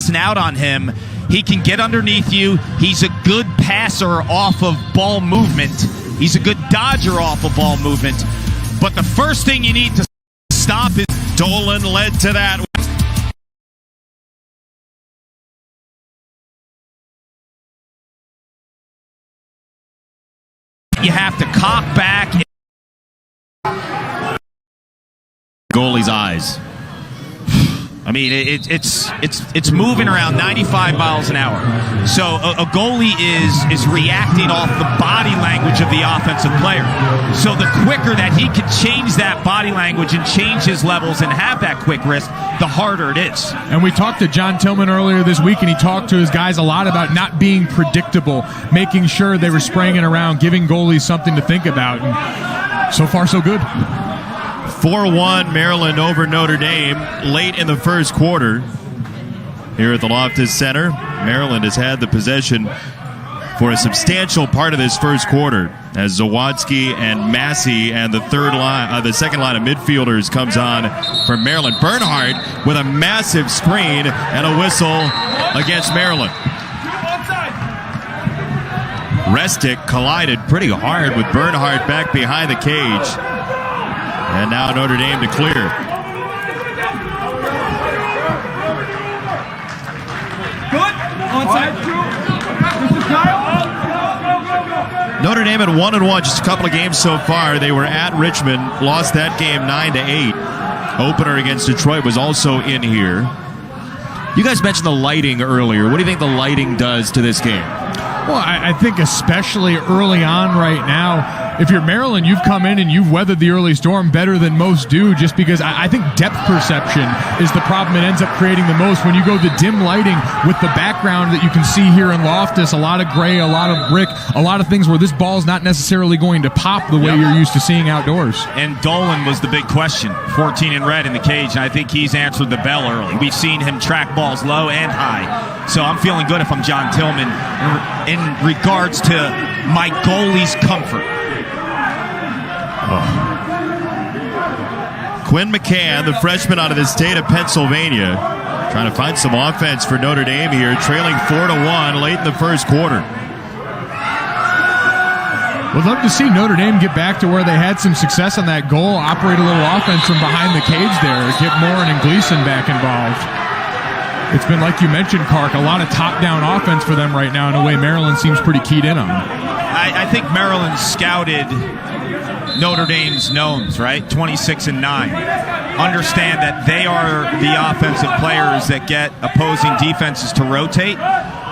blitzing out on him, he can get underneath you. He's a good passer off of ball movement. He's a good dodger off of ball movement. But the first thing you need to stop is Dolan led to that. You have to cock back. Goalie's eyes. I mean, it's moving around 95 miles an hour. So a goalie is reacting off the body language of the offensive player. So the quicker that he can change that body language and change his levels and have that quick wrist, the harder it is. And we talked to John Tillman earlier this week, and he talked to his guys a lot about not being predictable, making sure they were spraying it around, giving goalies something to think about. And so far, so good. 4-1 Maryland over Notre Dame late in the first quarter. Here at the Loftus Center, Maryland has had the possession for a substantial part of this first quarter as Zawadzki and Massey and the second line of midfielders comes on for Maryland. Bernhardt with a massive screen and a whistle against Maryland. Restic collided pretty hard with Bernhardt back behind the cage. And now Notre Dame to clear. Good. Onside. Notre Dame at 1-1, just a couple of games so far. They were at Richmond, lost that game 9-8. Opener against Detroit was also in here. You guys mentioned the lighting earlier. What do you think the lighting does to this game? Well, I think especially early on right now, if you're Maryland, you've come in and you've weathered the early storm better than most do, just because I think depth perception is the problem it ends up creating the most. When you go the dim lighting with the background that you can see here in Loftus, a lot of gray, a lot of brick, a lot of things where this ball's not necessarily going to pop the way you're used to seeing outdoors. And Dolan was the big question, 14 in red in the cage, and I think he's answered the bell early. We've seen him track balls low and high. So I'm feeling good if I'm John Tillman in regards to my goalie's comfort. Quinn McCann, the freshman out of the state of Pennsylvania, trying to find some offense for Notre Dame here, trailing 4-1 late in the first quarter. Would love to see Notre Dame get back to where they had some success on that goal, operate a little offense from behind the cage there, get Morin and Gleason back involved. It's been, like you mentioned, Kark, a lot of top-down offense for them right now in a way Maryland seems pretty keyed in on. I think Maryland scouted Notre Dame's knowns, right? 26-9. Understand that they are the offensive players that get opposing defenses to rotate.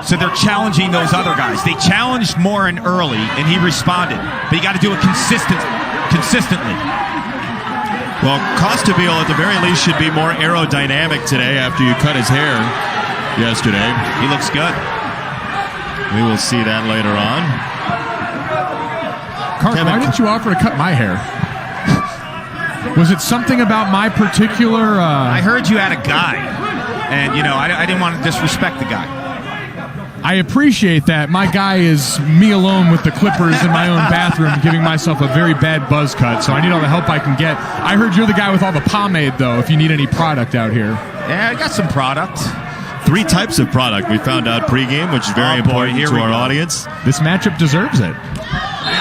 So they're challenging those other guys. They challenged Morin early, and he responded. But you got to do it consistently. Well, Costabile at the very least should be more aerodynamic today after you cut his hair yesterday. He looks good. We will see that later on. Kark, why didn't you offer to cut my hair? Was it something about my particular... I heard you had a guy, and, I didn't want to disrespect the guy. I appreciate that. My guy is me alone with the clippers in my own bathroom, giving myself a very bad buzz cut, so I need all the help I can get. I heard you're the guy with all the pomade, though, if you need any product out here. Yeah, I got some product. 3 types of product we found out pregame, which is very important to our audience. This matchup deserves it.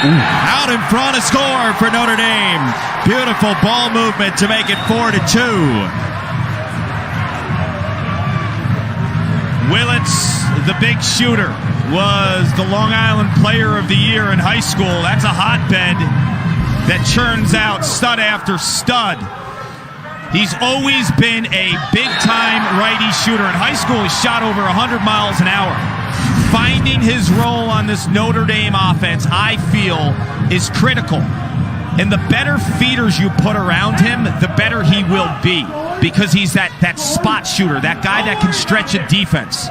Out in front, a score for Notre Dame. Beautiful ball movement to make it 4-2. Willits, the big shooter, was the Long Island Player of the Year in high school. That's a hotbed that churns out stud after stud. He's always been a big-time righty shooter. In high school, he shot over 100 miles an hour. Finding his role on this Notre Dame offense, I feel, is critical. And the better feeders you put around him, the better he will be. Because he's that spot shooter, that guy that can stretch a defense.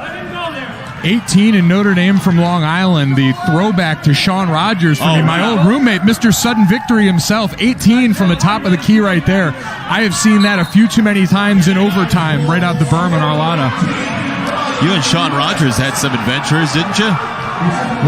18 in Notre Dame from Long Island, the throwback to Sean Rogers for me. My old roommate, Mr. Sudden Victory himself, 18 from the top of the key right there. I have seen that a few too many times in overtime right out the berm in Arlotta. You and Sean Rogers had some adventures, didn't you?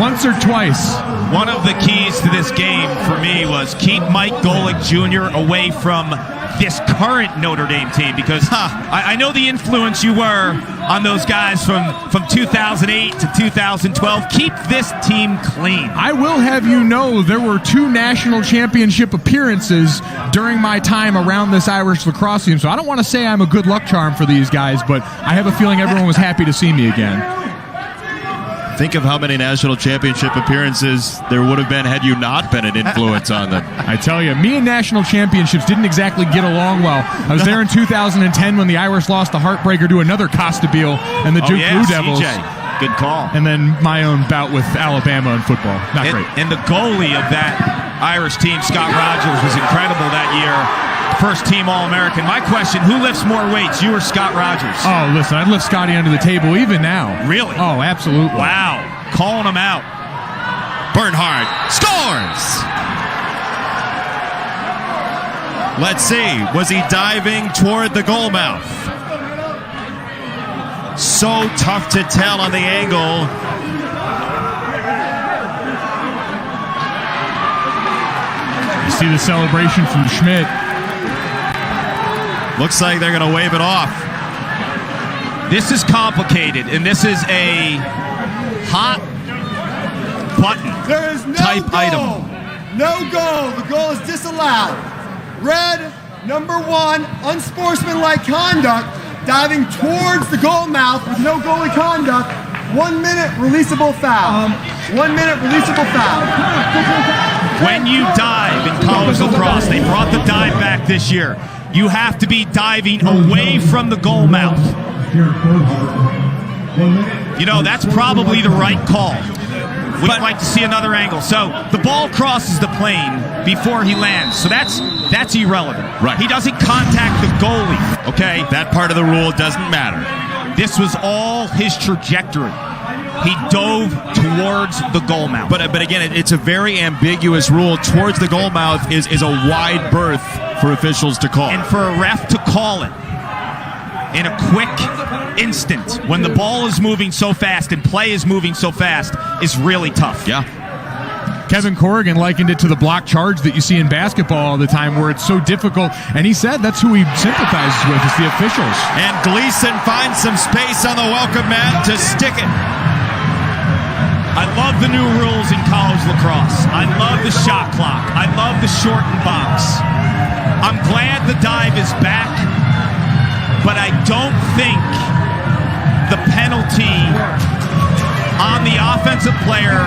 Once or twice. One of the keys to this game for me was keep Mike Golick Jr. away from this current Notre Dame team, because I know the influence you were on those guys from 2008 to 2012. Keep this team clean. I will have you know there were 2 national championship appearances during my time around this Irish lacrosse team, so I don't want to say I'm a good luck charm for these guys, but I have a feeling everyone was happy to see me again. Think of how many national championship appearances there would have been had you not been an influence on them. I tell you, me and national championships didn't exactly get along well. I was there in 2010 when the Irish lost the heartbreaker to another Costabile and the Duke Blue Devils. CJ. Good call. And then my own bout with Alabama in football. Not great. And the goalie of that Irish team, Scott Rogers, was incredible that year. First team All-American. My question, who lifts more weights, you or Scott Rogers? Oh, listen, I'd lift Scotty under the table even now. Really? Oh, absolutely. Wow. Calling him out. Bernhardt scores! Let's see. Was he diving toward the goal mouth? So tough to tell on the angle. You see the celebration from Schmidt. Looks like they're going to wave it off. This is complicated, and this is a hot button There is no type goal. item. No goal. The goal is disallowed. Red, number 1, unsportsmanlike conduct, diving towards the goal mouth with no goalie conduct. 1 minute releasable foul. 1 minute releasable foul. When you dive in college lacrosse, they brought the dive back this year. You have to be diving away from the goal mouth. You know, that's probably the right call. We'd like to see another angle. So the ball crosses the plane before he lands. So that's irrelevant. Right. He doesn't contact the goalie, okay? That part of the rule doesn't matter. This was all his trajectory. He dove towards the goal mouth. But again, it's a very ambiguous rule. Towards the goal mouth is a wide berth for officials to call. And for a ref to call it in a quick instant when the ball is moving so fast and play is moving so fast is really tough. Yeah. Kevin Corrigan likened it to the block charge that you see in basketball all the time where it's so difficult. And he said that's who he sympathizes with, is the officials. And Gleason finds some space on the welcome mat to stick it. I love the new rules in college lacrosse. I love the shot clock. I love the shortened box. I'm glad the dive is back, but I don't think the penalty on the offensive player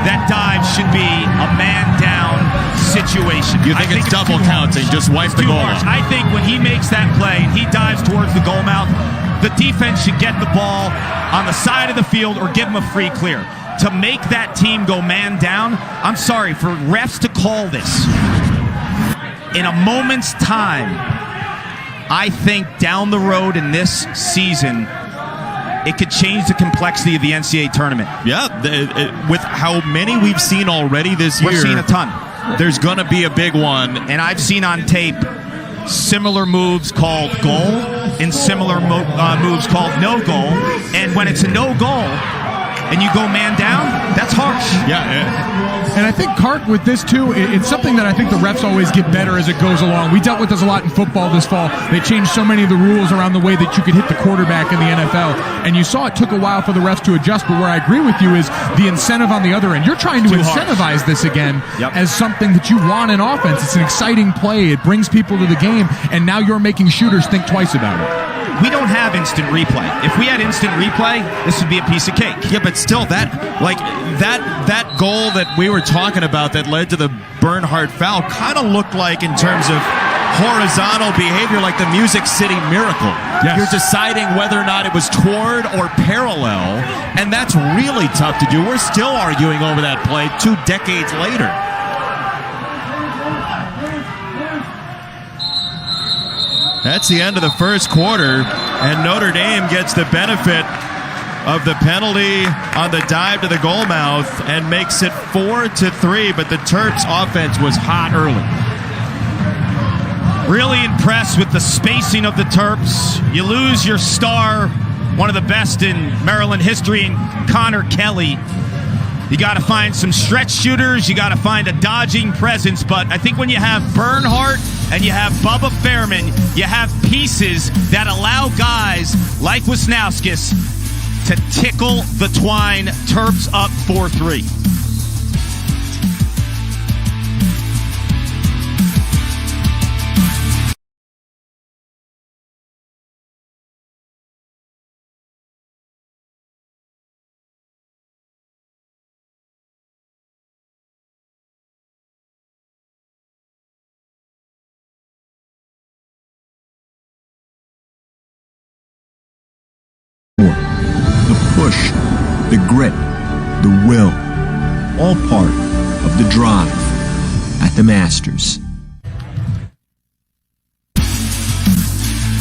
that dives should be a man-down situation. You think it's double counting, just wipe the goal harsh. out. I think when he makes that play and he dives towards the goal mouth, the defense should get the ball on the side of the field or give him a free clear. To make that team go man down, I'm sorry, for refs to call this in a moment's time, I think down the road in this season, it could change the complexity of the NCAA tournament. Yeah, with how many we've seen already this year. We're seeing a ton. There's going to be a big one. And I've seen on tape similar moves called goal and similar moves called no goal. And when it's a no goal and you go man down, that's harsh. Yeah. And I think, Kark, with this, too, it's something that I think the refs always get better as it goes along. We dealt with this a lot in football this fall. They changed so many of the rules around the way that you could hit the quarterback in the NFL. And you saw it took a while for the refs to adjust. But where I agree with you is the incentive on the other end. You're trying to incentivize this again as something that you want in offense. It's an exciting play. It brings people to the game. And now you're making shooters think twice about it. We don't have instant replay. If we had instant replay, this would be a piece of cake. Yeah, but still, that goal that we were talking about that led to the Bernhardt foul kind of looked like, in terms of horizontal behavior, like the Music City Miracle. Yes. You're deciding whether or not it was toward or parallel, and that's really tough to do. We're still arguing over that play 2 decades later. That's the end of the first quarter, and Notre Dame gets the benefit of the penalty on the dive to the goal mouth and makes it 4-3, but the Terps' offense was hot early. Really impressed with the spacing of the Terps. You lose your star, one of the best in Maryland history, in Connor Kelly. You got to find some stretch shooters. You got to find a dodging presence. But I think when you have Bernhardt and you have Bubba Fairman, you have pieces that allow guys like Wisnauskas to tickle the twine. Terps up 4-3. The push, the grit, the will, all part of the drive at the Masters.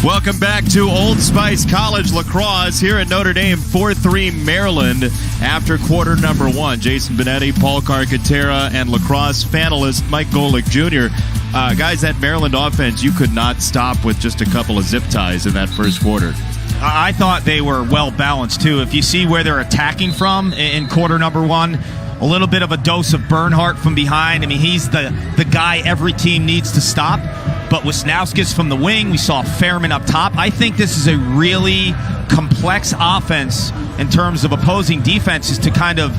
Welcome back to Old Spice College Lacrosse here at Notre Dame, 4-3 Maryland after quarter number 1. Jason Benetti, Paul Carcaterra, and lacrosse panelist Mike Golick Jr. Guys, that Maryland offense, you could not stop with just a couple of zip ties in that first quarter. I thought they were well balanced too. If you see where they're attacking from in quarter number 1, a little bit of a dose of Bernhardt from behind. I mean, he's the guy every team needs to stop. But Wisnauskas from the wing, we saw Fairman up top. I think this is a really complex offense in terms of opposing defenses to kind of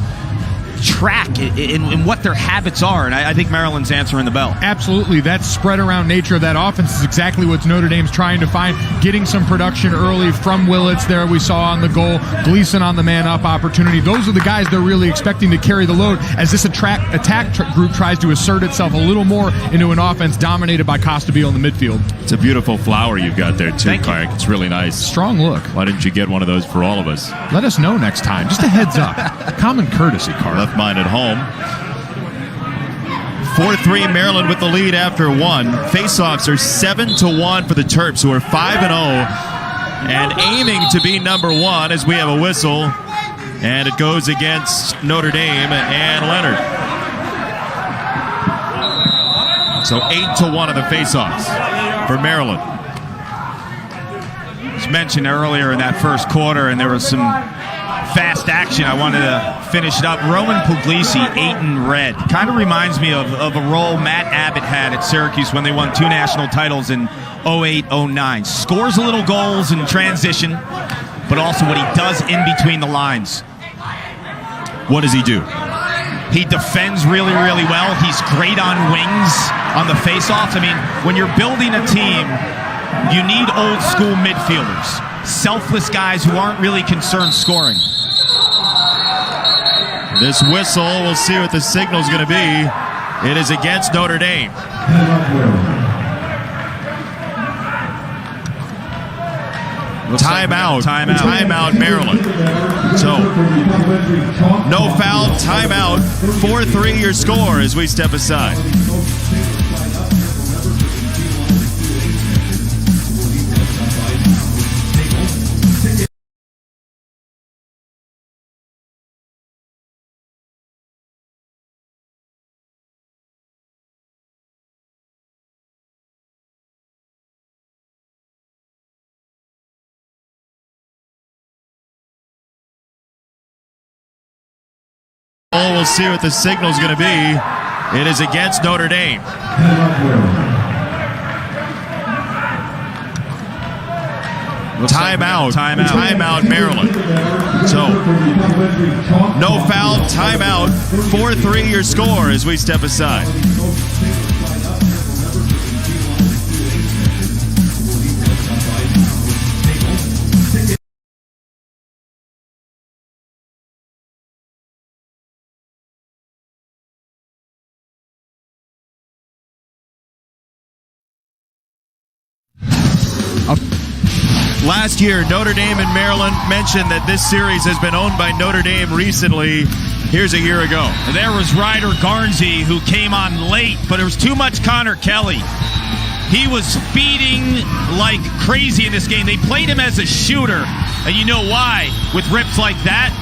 track in what their habits are, and I think Maryland's answering the bell. Absolutely. That spread around nature of that offense is exactly what Notre Dame's trying to find. Getting some production early from Willits there we saw on the goal. Gleason on the man-up opportunity. Those are the guys they're really expecting to carry the load as this attack group tries to assert itself a little more into an offense dominated by Costabile in the midfield. It's a beautiful flower you've got there too, Clark. It's really nice. Strong look. Why didn't you get one of those for all of us? Let us know next time. Just a heads up. Common courtesy, Carl. Left mine at home. 4-3 Maryland with the lead after 1. Face-offs are 7-1 for the Terps, who are 5-0 and aiming to be number 1 as we have a whistle. And it goes against Notre Dame and Leonard. So 8-1 of the face-offs for Maryland. It was mentioned earlier in that first quarter, and there was some fast action. I wanted to finish it up. Roman Puglisi, 8 in red. Kind of reminds me of a role Matt Abbott had at Syracuse when they won 2 national titles in 08-09. Scores a little goals in transition, but also what he does in between the lines. What does he do? He defends really, really well. He's great on wings, on the face-offs. I mean, when you're building a team, you need old-school midfielders. Selfless guys who aren't really concerned scoring. This whistle, we'll see what the signal is going to be. It is against Notre Dame. Timeout, Maryland. So, no foul, timeout, 4-3 your score as we step aside. We'll see what the signal is going to be. It is against Notre Dame. Timeout, Maryland. So, no foul, timeout, 4-3 your score as we step aside. Last year, Notre Dame and Maryland mentioned that this series has been owned by Notre Dame recently. Here's a year ago. There was Ryder Garnsey, who came on late, but it was too much Connor Kelly. He was feeding like crazy in this game. They played him as a shooter, and you know why, with rips like that.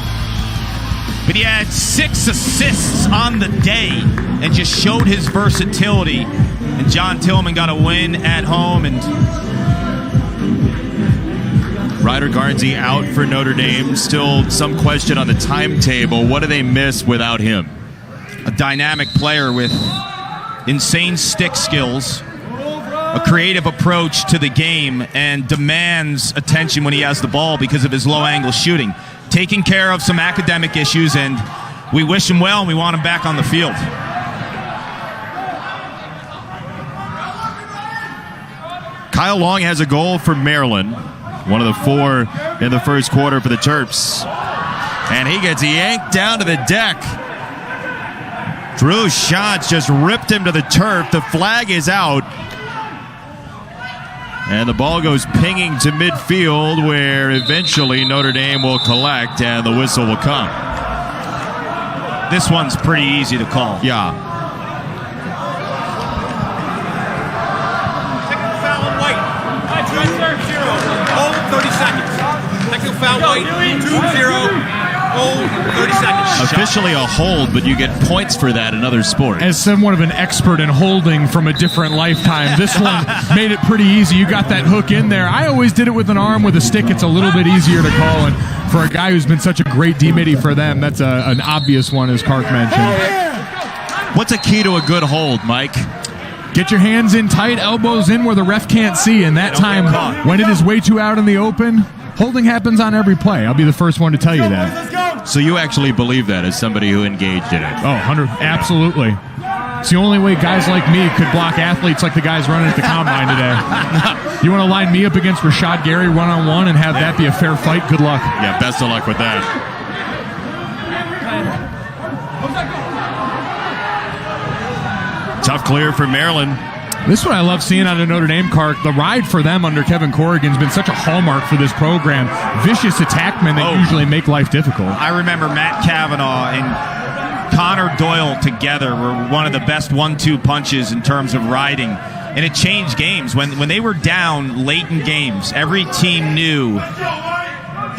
But he had 6 assists on the day and just showed his versatility. And John Tillman got a win at home, and Ryder Garnsey out for Notre Dame. Still some question on the timetable. What do they miss without him? A dynamic player with insane stick skills, a creative approach to the game, and demands attention when he has the ball because of his low-angle shooting. Taking care of some academic issues, and we wish him well, and we want him back on the field. Kyle Long has a goal for Maryland, one of the 4 in the first quarter for the Terps. And he gets yanked down to the deck. Drew Schatz just ripped him to the turf. The flag is out. And the ball goes pinging to midfield, where eventually Notre Dame will collect and the whistle will come. This one's pretty easy to call. Yeah. Technical foul on White. Right, sir. 0. Hold 30 seconds. Technical foul White. 2-0. Hold 30 seconds. Officially a hold, but you get points for that in other sports. As somewhat of an expert in holding from a different lifetime, this one made it pretty easy. You got that hook in there. I always did it with an arm. With a stick, it's a little bit easier to call. And for a guy who's been such a great D-Mitty for them, that's an obvious one, as Kark mentioned. What's a key to a good hold, Mike? Get your hands in tight, elbows in where the ref can't see. And that time, when it is way too out in the open, holding happens on every play. I'll be the first one to tell you that. So you actually believe that as somebody who engaged in it? Oh, 100, absolutely. It's the only way guys like me could block athletes like the guys running at the combine today. You want to line me up against Rashad Gary one-on-one and have that be a fair fight? Good luck. Yeah, best of luck with that. Tough clear for Maryland. This is what I love seeing out of Notre Dame, Kark. The ride for them under Kevin Corrigan has been such a hallmark for this program. Vicious attackmen that usually make life difficult. I remember Matt Cavanaugh and Connor Doyle together were one of the best 1-2 punches in terms of riding. And it changed games. When they were down late in games, every team knew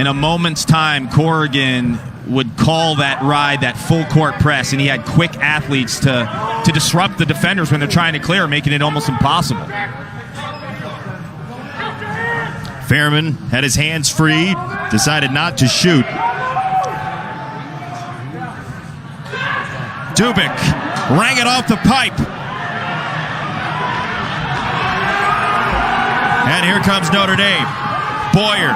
in a moment's time Corrigan would call that ride, that full court press, and he had quick athletes to disrupt the defenders when they're trying to clear, making it almost impossible. Fairman had his hands free, decided not to shoot. Dubik rang it off the pipe. And here comes Notre Dame. Boyer.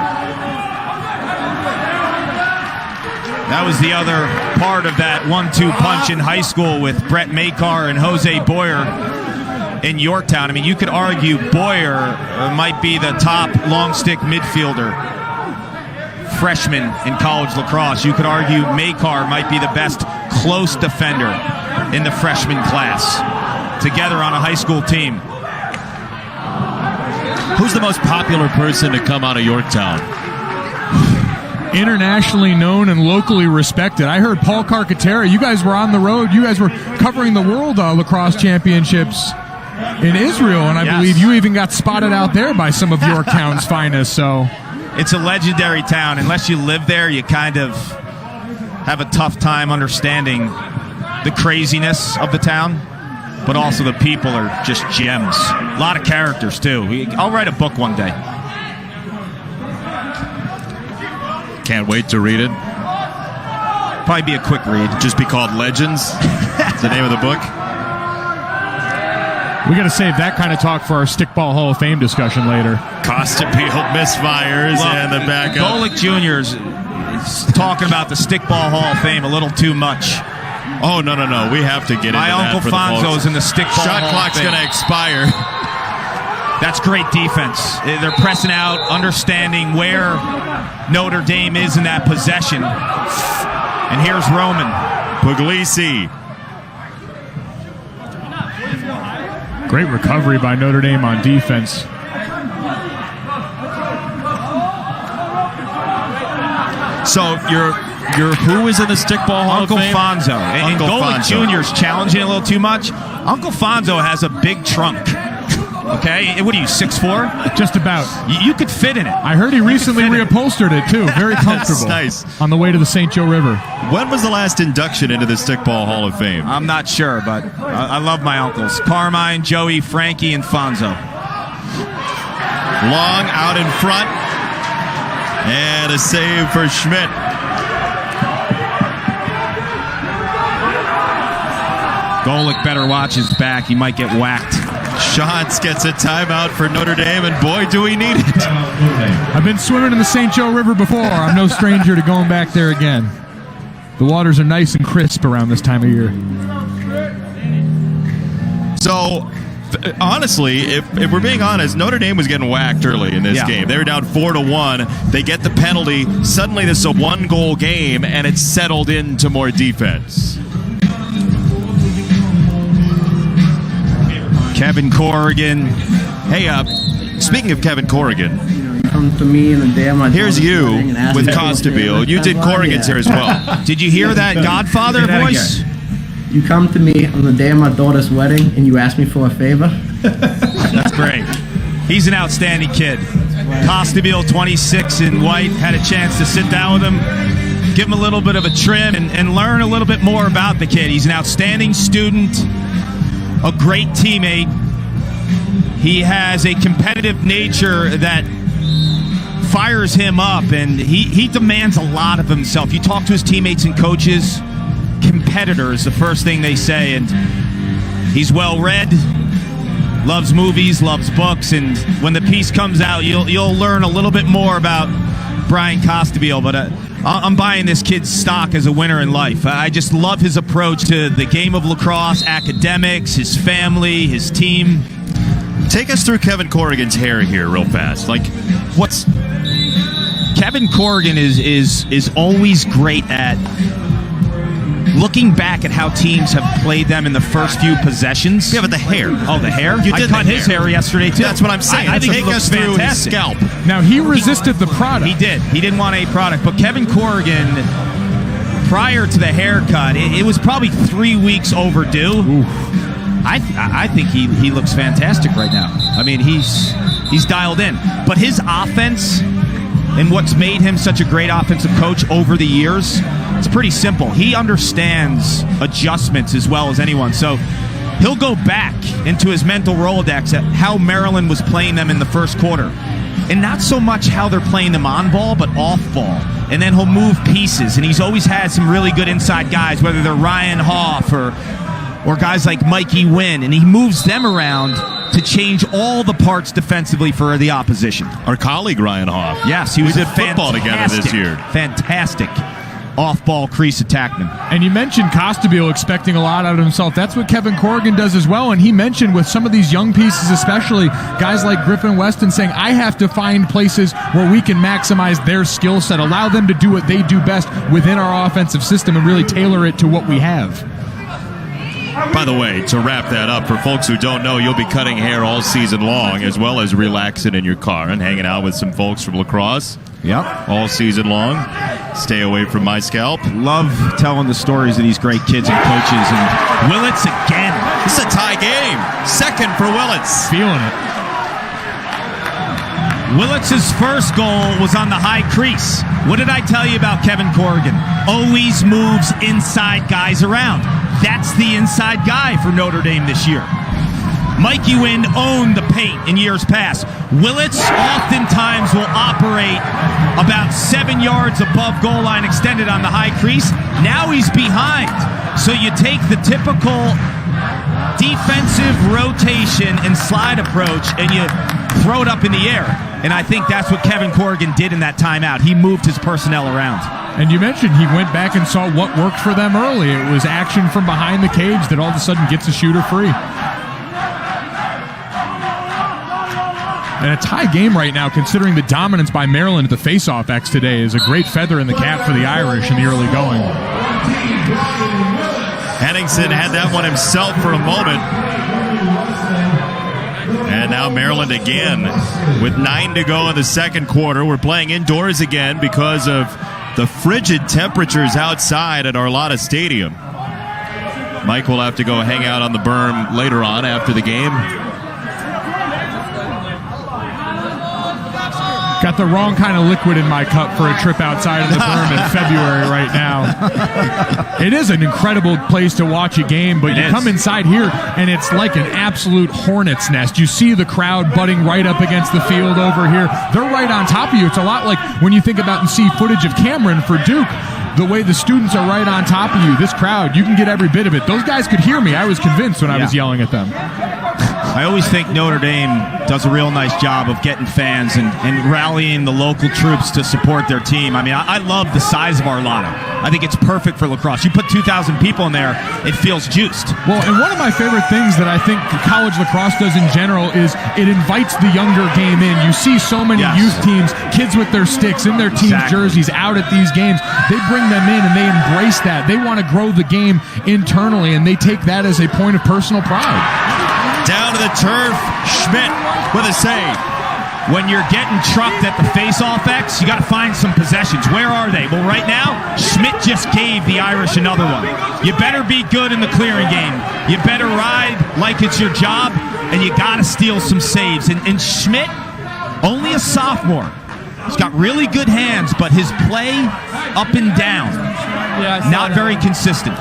That was the other part of that 1-2 punch in high school with Brett Makar and Jose Boyer in Yorktown. I mean, you could argue Boyer might be the top long stick midfielder freshman in college lacrosse. You could argue Makar might be the best close defender in the freshman class, together on a high school team. Who's the most popular person to come out of Yorktown? Internationally known and locally respected. I heard Paul Carcaterra, you guys were on the road. You guys were covering the World Lacrosse Championships in Israel, and I believe you even got spotted out there by some of Yorktown's finest. So it's a legendary town. Unless you live there, you kind of have a tough time understanding the craziness of the town, but also the people are just gems. A lot of characters, too. I'll write a book one day. Can't wait to read it. Probably be a quick read. Just be called Legends. That's the name of the book. We got to save that kind of talk for our Stickball Hall of Fame discussion later. Costapeele misfires and the backup. Golick Jr.'s talking about the Stickball Hall of Fame a little too much. Oh, no. We have to get into that. My Uncle Fonzo's in the Stickball Shot Hall clock's of Fame. going to expire. That's great defense. They're pressing out, understanding where Notre Dame is in that possession. And here's Roman. Puglisi. Great recovery by Notre Dame on defense. So you're who is in the Stickball Hall Uncle of Fame? Fonzo. And Uncle Golick Fonzo. Jr.'s challenging a little too much. Uncle Fonzo has a big trunk. Okay? What are you, 6'4"? Just about. You could fit in it. I heard he recently reupholstered it, too. Very comfortable. Nice. On the way to the St. Joe River. When was the last induction into the Stickball Hall of Fame? I'm not sure, but I love my uncles. Carmine, Joey, Frankie, and Fonzo. Long out in front. And a save for Schmidt. Golick better watch his back. He might get whacked. Schatz gets a timeout for Notre Dame, and boy, do we need it. I've been swimming in the St. Joe River before. I'm no stranger to going back there again. The waters are nice and crisp around this time of year. So, honestly, if we're being honest, Notre Dame was getting whacked early in this game. They were down 4-1. They get the penalty. Suddenly, this is a one-goal game, and it's settled into more defense. Kevin Corrigan. Hey, speaking of Kevin Corrigan, come to me in the day of my here's you wedding and ask with me for a Costabile. favor. You did That's why, Corrigan's here as well. Did you hear that Godfather voice? You come to me on the day of my daughter's wedding and you ask me for a favor? That's great. He's an outstanding kid. Costabile, 26 in white, had a chance to sit down with him, give him a little bit of a trim, and learn a little bit more about the kid. He's an outstanding student, a great teammate. He has a competitive nature that fires him up, and he demands a lot of himself. You talk to his teammates and coaches, competitor is the first thing they say, and he's well-read, loves movies, loves books, and when the piece comes out, you'll learn a little bit more about Brian Costabile, but I'm buying this kid's stock as a winner in life. I just love his approach to the game of lacrosse, academics, his family, his team. Take us through Kevin Corrigan's hair here real fast. Like, what's... Kevin Corrigan is always great at looking back at how teams have played them in the first few possessions. Yeah, but the hair. Oh, the hair? You I did cut the his hair. hair yesterday, too. That's what I'm saying. I think Take he looks us through fantastic. his scalp. Now, he resisted the product. He did. He didn't want a product. But Kevin Corrigan, prior to the haircut, it was probably 3 weeks overdue. Oof. I think he looks fantastic right now. I mean, he's dialed in. But his offense and what's made him such a great offensive coach over the years, it's pretty simple. He understands adjustments as well as anyone. So he'll go back into his mental Rolodex at how Maryland was playing them in the first quarter. And not so much how they're playing them on ball, but off ball. And then he'll move pieces. And he's always had some really good inside guys, whether they're Ryan Hoff or guys like Mikey Wynn, and he moves them around to change all the parts defensively for the opposition. Our colleague Ryan Hoff. Yes, he was we did football together this year. Fantastic off-ball crease attackman. And you mentioned Costabile expecting a lot out of himself. That's what Kevin Corrigan does as well. And he mentioned with some of these young pieces, especially guys like Griffin Weston, saying, I have to find places where we can maximize their skill set, allow them to do what they do best within our offensive system and really tailor it to what we have. By the way, to wrap that up, for folks who don't know, you'll be cutting hair all season long, as well as relaxing in your car and hanging out with some folks from lacrosse. Yep. All season long. Stay away from my scalp. Love telling the stories of these great kids and coaches. And Willits again. This is a tie game. Second for Willits. Feeling it. Willits' first goal was on the high crease. What did I tell you about Kevin Corrigan? Always moves inside guys around. That's the inside guy for Notre Dame this year. Mikey Wynn owned the paint in years past. Willits oftentimes will operate about 7 yards above goal line extended on the high crease. Now he's behind. So you take the typical defensive rotation and slide approach and you throw it up in the air. And I think that's what Kevin Corrigan did in that timeout. He moved his personnel around. And you mentioned he went back and saw what worked for them early. It was action from behind the cage that all of a sudden gets a shooter free. And a tie game right now, considering the dominance by Maryland at the face-off X today, is a great feather in the cap for the Irish in the early going. Henningsen had that one himself for a moment. And now Maryland again with 9 to go in the second quarter. We're playing indoors again because of the frigid temperatures outside at Arlotta Stadium. Mike will have to go hang out on the berm later on after the game. Got the wrong kind of liquid in my cup for a trip outside of the berm in February right now. It is an incredible place to watch a game, but you come inside here and it's like an absolute hornet's nest. You see the crowd butting right up against the field over here. They're right on top of you. It's a lot like when you think about and see footage of Cameron for Duke. The way the students are right on top of you, this crowd, you can get every bit of it. Those guys could hear me. I was convinced when I was yelling at them. I always think Notre Dame does a real nice job of getting fans and rallying the local troops to support their team. I mean, I love the size of our lotto. I think it's perfect for lacrosse. You put 2,000 people in there, it feels juiced. Well, and one of my favorite things that I think college lacrosse does in general is it invites the younger game in. You see so many youth teams, kids with their sticks in their team jerseys out at these games. They bring them in and they embrace that. They want to grow the game internally, and they take that as a point of personal pride. Down to the turf, Schmidt with a save. When you're getting trucked at the face-off X, you got to find some possessions. Where are they? Well, right now, Schmidt just gave the Irish another one. You better be good in the clearing game. You better ride like it's your job, and you got to steal some saves. And Schmidt, only a sophomore. He's got really good hands, but his play up and down, not very consistent.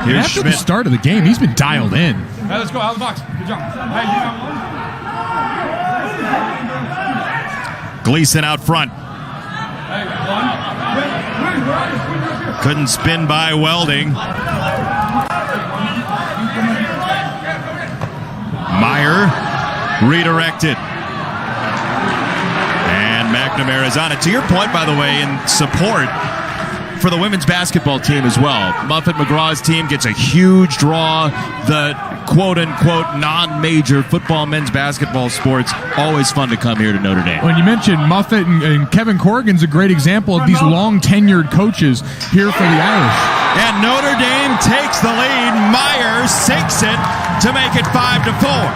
Here's After Schmidt. The start of the game, he's been dialed in. Hey, let's go out of the box. Good job. Hey, you got one. Gleason out front. Couldn't spin by Welding. Meyer redirected. And McNamara's on it. To your point, by the way, in support for the women's basketball team as well. Muffet McGraw's team gets a huge draw. The quote-unquote non-major football, men's basketball sports, always fun to come here to Notre Dame. When you mentioned Muffet and Kevin Corrigan's a great example of these long-tenured coaches here for the Irish. And Notre Dame takes the lead. Meyer sinks it to make it 5-4.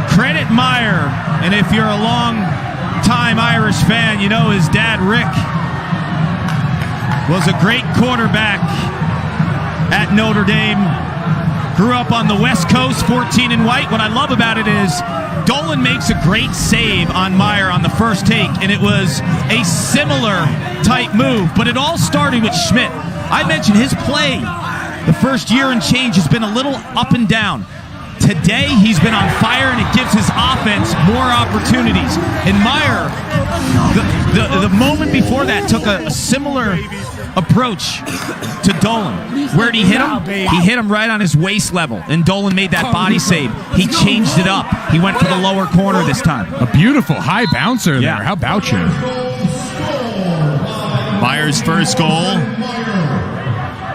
Credit Meyer, and if you're a long-time Irish fan, you know his dad, Rick, was a great quarterback at Notre Dame. Grew up on the West Coast, 14 and white. What I love about it is Dolan makes a great save on Meyer on the first take, and it was a similar type move, but it all started with Schmidt. I mentioned his play the first year and change has been a little up and down. Today, he's been on fire, and it gives his offense more opportunities. And Meyer, the moment before that, took a similar approach to Dolan. Where'd he hit him? He hit him right on his waist level, and Dolan made that body save. He changed it up. He went for the lower corner this time. A beautiful high bouncer there. How about you? Meyer's first goal.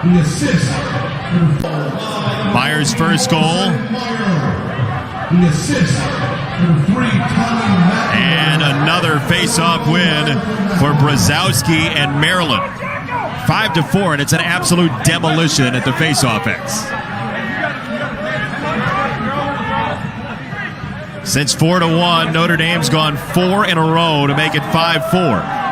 The assist. Meyer's first goal. The assist. And another face-off win for Brzezowski and Maryland. 5-4, and it's an absolute demolition at the face-off X. Since 4-1, Notre Dame's gone 4 in a row to make it 5-4.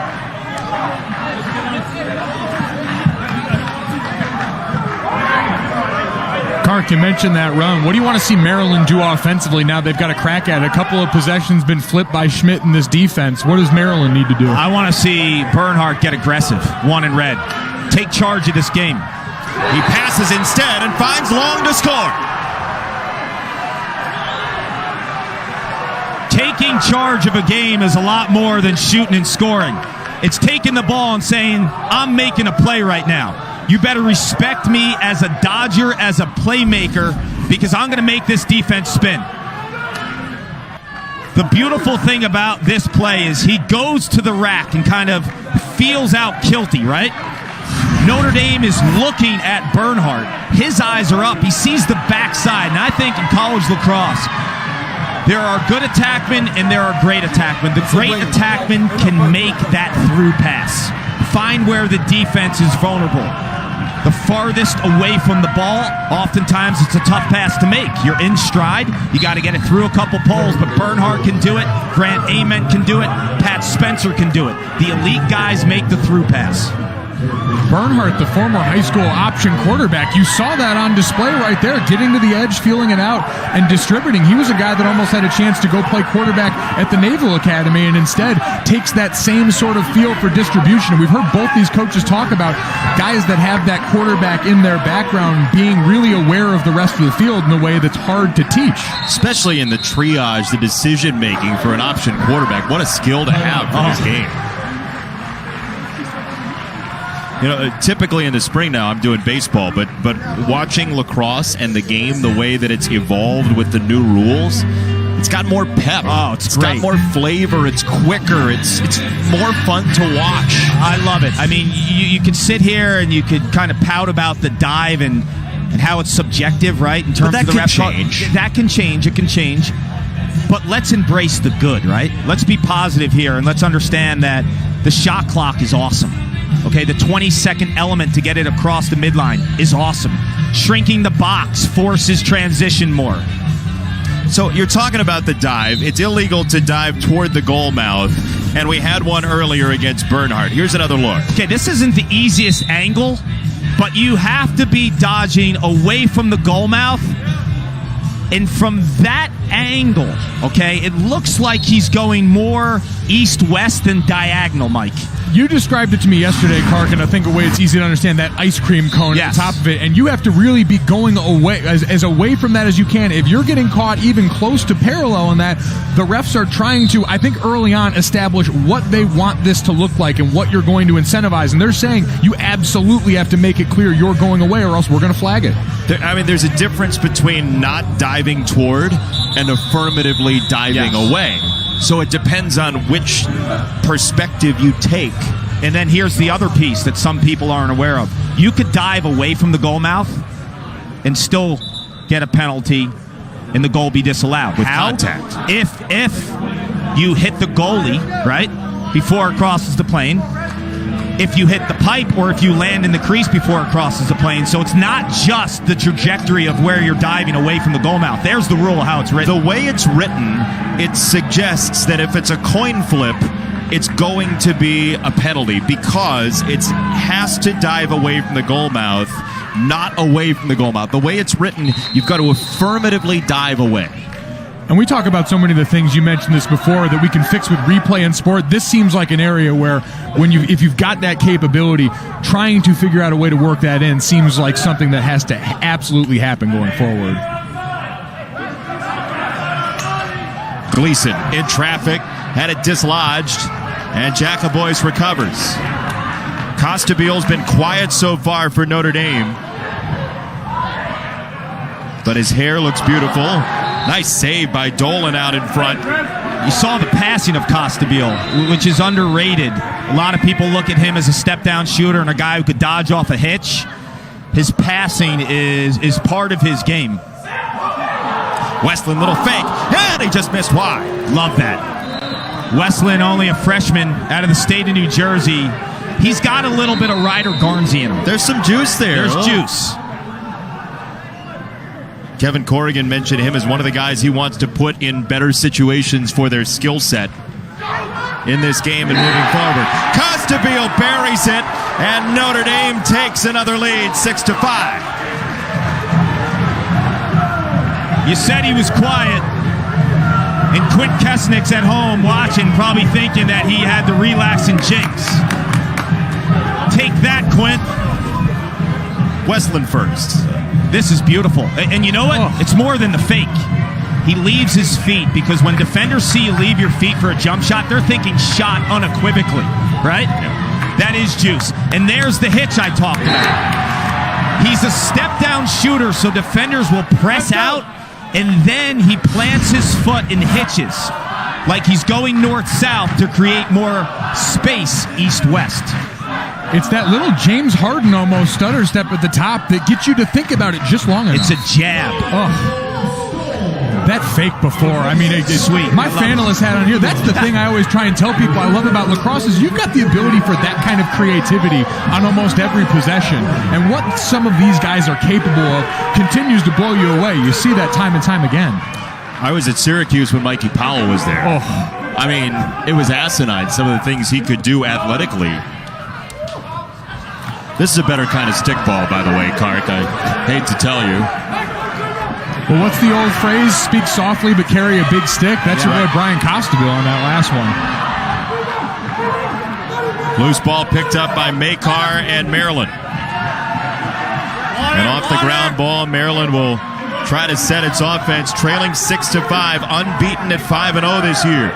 Kark, you mentioned that run. What do you want to see Maryland do offensively now they've got a crack at it? A couple of possessions been flipped by Schmidt in this defense. What does Maryland need to do? I want to see Bernhardt get aggressive, one in red. Take charge of this game. He passes instead and finds Long to score. Taking charge of a game is a lot more than shooting and scoring. It's taking the ball and saying, I'm making a play right now. You better respect me as a Dodger, as a playmaker, because I'm going to make this defense spin. The beautiful thing about this play is he goes to the rack and kind of feels out Kilty, right? Notre Dame is looking at Bernhardt. His eyes are up. He sees the backside. And I think in college lacrosse, there are good attackmen and there are great attackmen. The great attackman can make that through pass. Find where the defense is vulnerable. The farthest away from the ball, oftentimes it's a tough pass to make. You're in stride, you got to get it through a couple poles, but Bernhardt can do it, Grant Ament can do it, Pat Spencer can do it. The elite guys make the through pass. Bernhardt, the former high school option quarterback, you saw that on display right there, getting to the edge, feeling it out, and distributing. He was a guy that almost had a chance to go play quarterback at the Naval Academy and instead takes that same sort of feel for distribution. We've heard both these coaches talk about guys that have that quarterback in their background being really aware of the rest of the field in a way that's hard to teach. Especially in the triage, the decision-making for an option quarterback. What a skill to have for this game. You know, typically in the spring now, I'm doing baseball, but watching lacrosse and the game, the way that it's evolved with the new rules, it's got more pep. Oh, it's great. Got more flavor. It's quicker. It's more fun to watch. I love it. I mean, you could sit here and you could kind of pout about the dive and how it's subjective, right? In terms of the ref call. That can change. It can change. But let's embrace the good, right? Let's be positive here and let's understand that the shot clock is awesome. Okay, the 20-second element to get it across the midline is awesome. Shrinking the box forces transition more. So you're talking about the dive. It's illegal to dive toward the goal mouth, and we had one earlier against Bernhardt. Here's another look. Okay, this isn't the easiest angle, but you have to be dodging away from the goal mouth. And from that angle, okay, it looks like he's going more east-west than diagonal, Mike. You described it to me yesterday, Clark, and I think a way it's easy to understand that ice cream cone at the top of it, and you have to really be going away as away from that as you can. If you're getting caught even close to parallel in that, the refs are trying to, I think early on, establish what they want this to look like and what you're going to incentivize. And they're saying you absolutely have to make it clear you're going away or else we're going to flag it. I mean, there's a difference between not diving toward and affirmatively diving away. So it depends on which perspective you take. And then here's the other piece that some people aren't aware of. You could dive away from the goal mouth and still get a penalty and the goal be disallowed. With How? contact. If you hit the goalie, right, before it crosses the plane, if you hit the pipe or if you land in the crease before it crosses the plane. So it's not just the trajectory of where you're diving away from the goal mouth. There's the rule of how it's written. The way it's written, it suggests that if it's a coin flip, it's going to be a penalty because it has to dive away from the goal mouth, not away from the goal mouth. The way it's written, you've got to affirmatively dive away. And we talk about so many of the things, you mentioned this before, that we can fix with replay in sport. This seems like an area where if you've got that capability, trying to figure out a way to work that in seems like something that has to absolutely happen going forward. Gleason in traffic, had it dislodged, and Jacobois recovers. Costabile's been quiet so far for Notre Dame, but his hair looks beautiful. Nice save by Dolan out in front. You saw the passing of Costabile, which is underrated. A lot of people look at him as a step-down shooter and a guy who could dodge off a hitch. His passing is part of his game. Westland, little fake, and he just missed wide. Love that. Westland, only a freshman out of the state of New Jersey. He's got a little bit of Ryder Garnsey in him. There's some juice there. There's juice. Kevin Corrigan mentioned him as one of the guys he wants to put in better situations for their skill set in this game and moving forward. Costabile buries it, and Notre Dame takes another lead, 6-5. You said he was quiet, and Quint Kesnick's at home watching, probably thinking that he had the relaxing jinx. Take that, Quint. Westland first. This is beautiful. And you know what? It's more than the fake. He leaves his feet because when defenders see you leave your feet for a jump shot, they're thinking shot unequivocally, right? That is juice. And there's the hitch I talked about. He's a step-down shooter, so defenders will press out, and then he plants his foot and hitches like he's going north-south to create more space east-west. It's that little James Harden almost stutter step at the top that gets you to think about it just long enough. It's a jab. Oh, that fake before. I mean, it's sweet. My Fanalist hat on here. That's the thing I always try and tell people I love about lacrosse is you've got the ability for that kind of creativity on almost every possession. And what some of these guys are capable of continues to blow you away. You see that time and time again. I was at Syracuse when Mikey Powell was there. Oh. I mean, it was asinine, some of the things he could do athletically. This is a better kind of stickball, by the way, Cart. I hate to tell you. Well, what's the old phrase? Speak softly but carry a big stick. That's your boy Brian Costabile on that last one. Loose ball picked up by Makar and Maryland. And off the ground ball, Maryland will try to set its offense, trailing 6-5, unbeaten at 5-0 this year.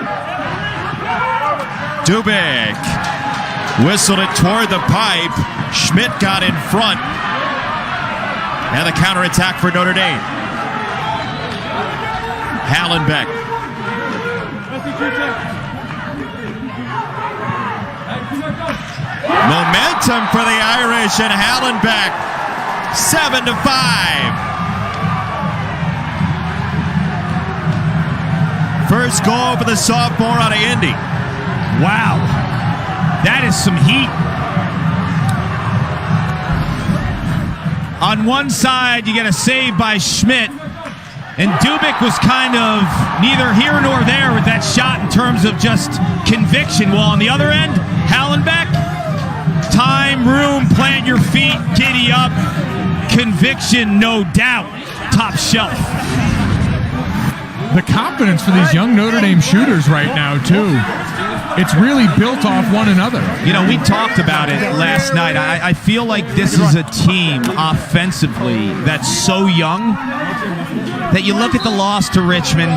Dubik whistled it toward the pipe. Schmidt got in front. And the counterattack for Notre Dame. Hallenbeck. Momentum for the Irish and Hallenbeck. 7-5. First goal for the sophomore out of Indy. Wow. That is some heat. On one side, you get a save by Schmidt. And Dubik was kind of neither here nor there with that shot in terms of just conviction. Well, on the other end, Hallenbeck, time, room, plant your feet, giddy up. Conviction, no doubt. Top shelf. The confidence for these young Notre Dame shooters right now, too. It's really built off one another. You know, we talked about it last night. I feel like this is a team offensively that's so young that you look at the loss to Richmond,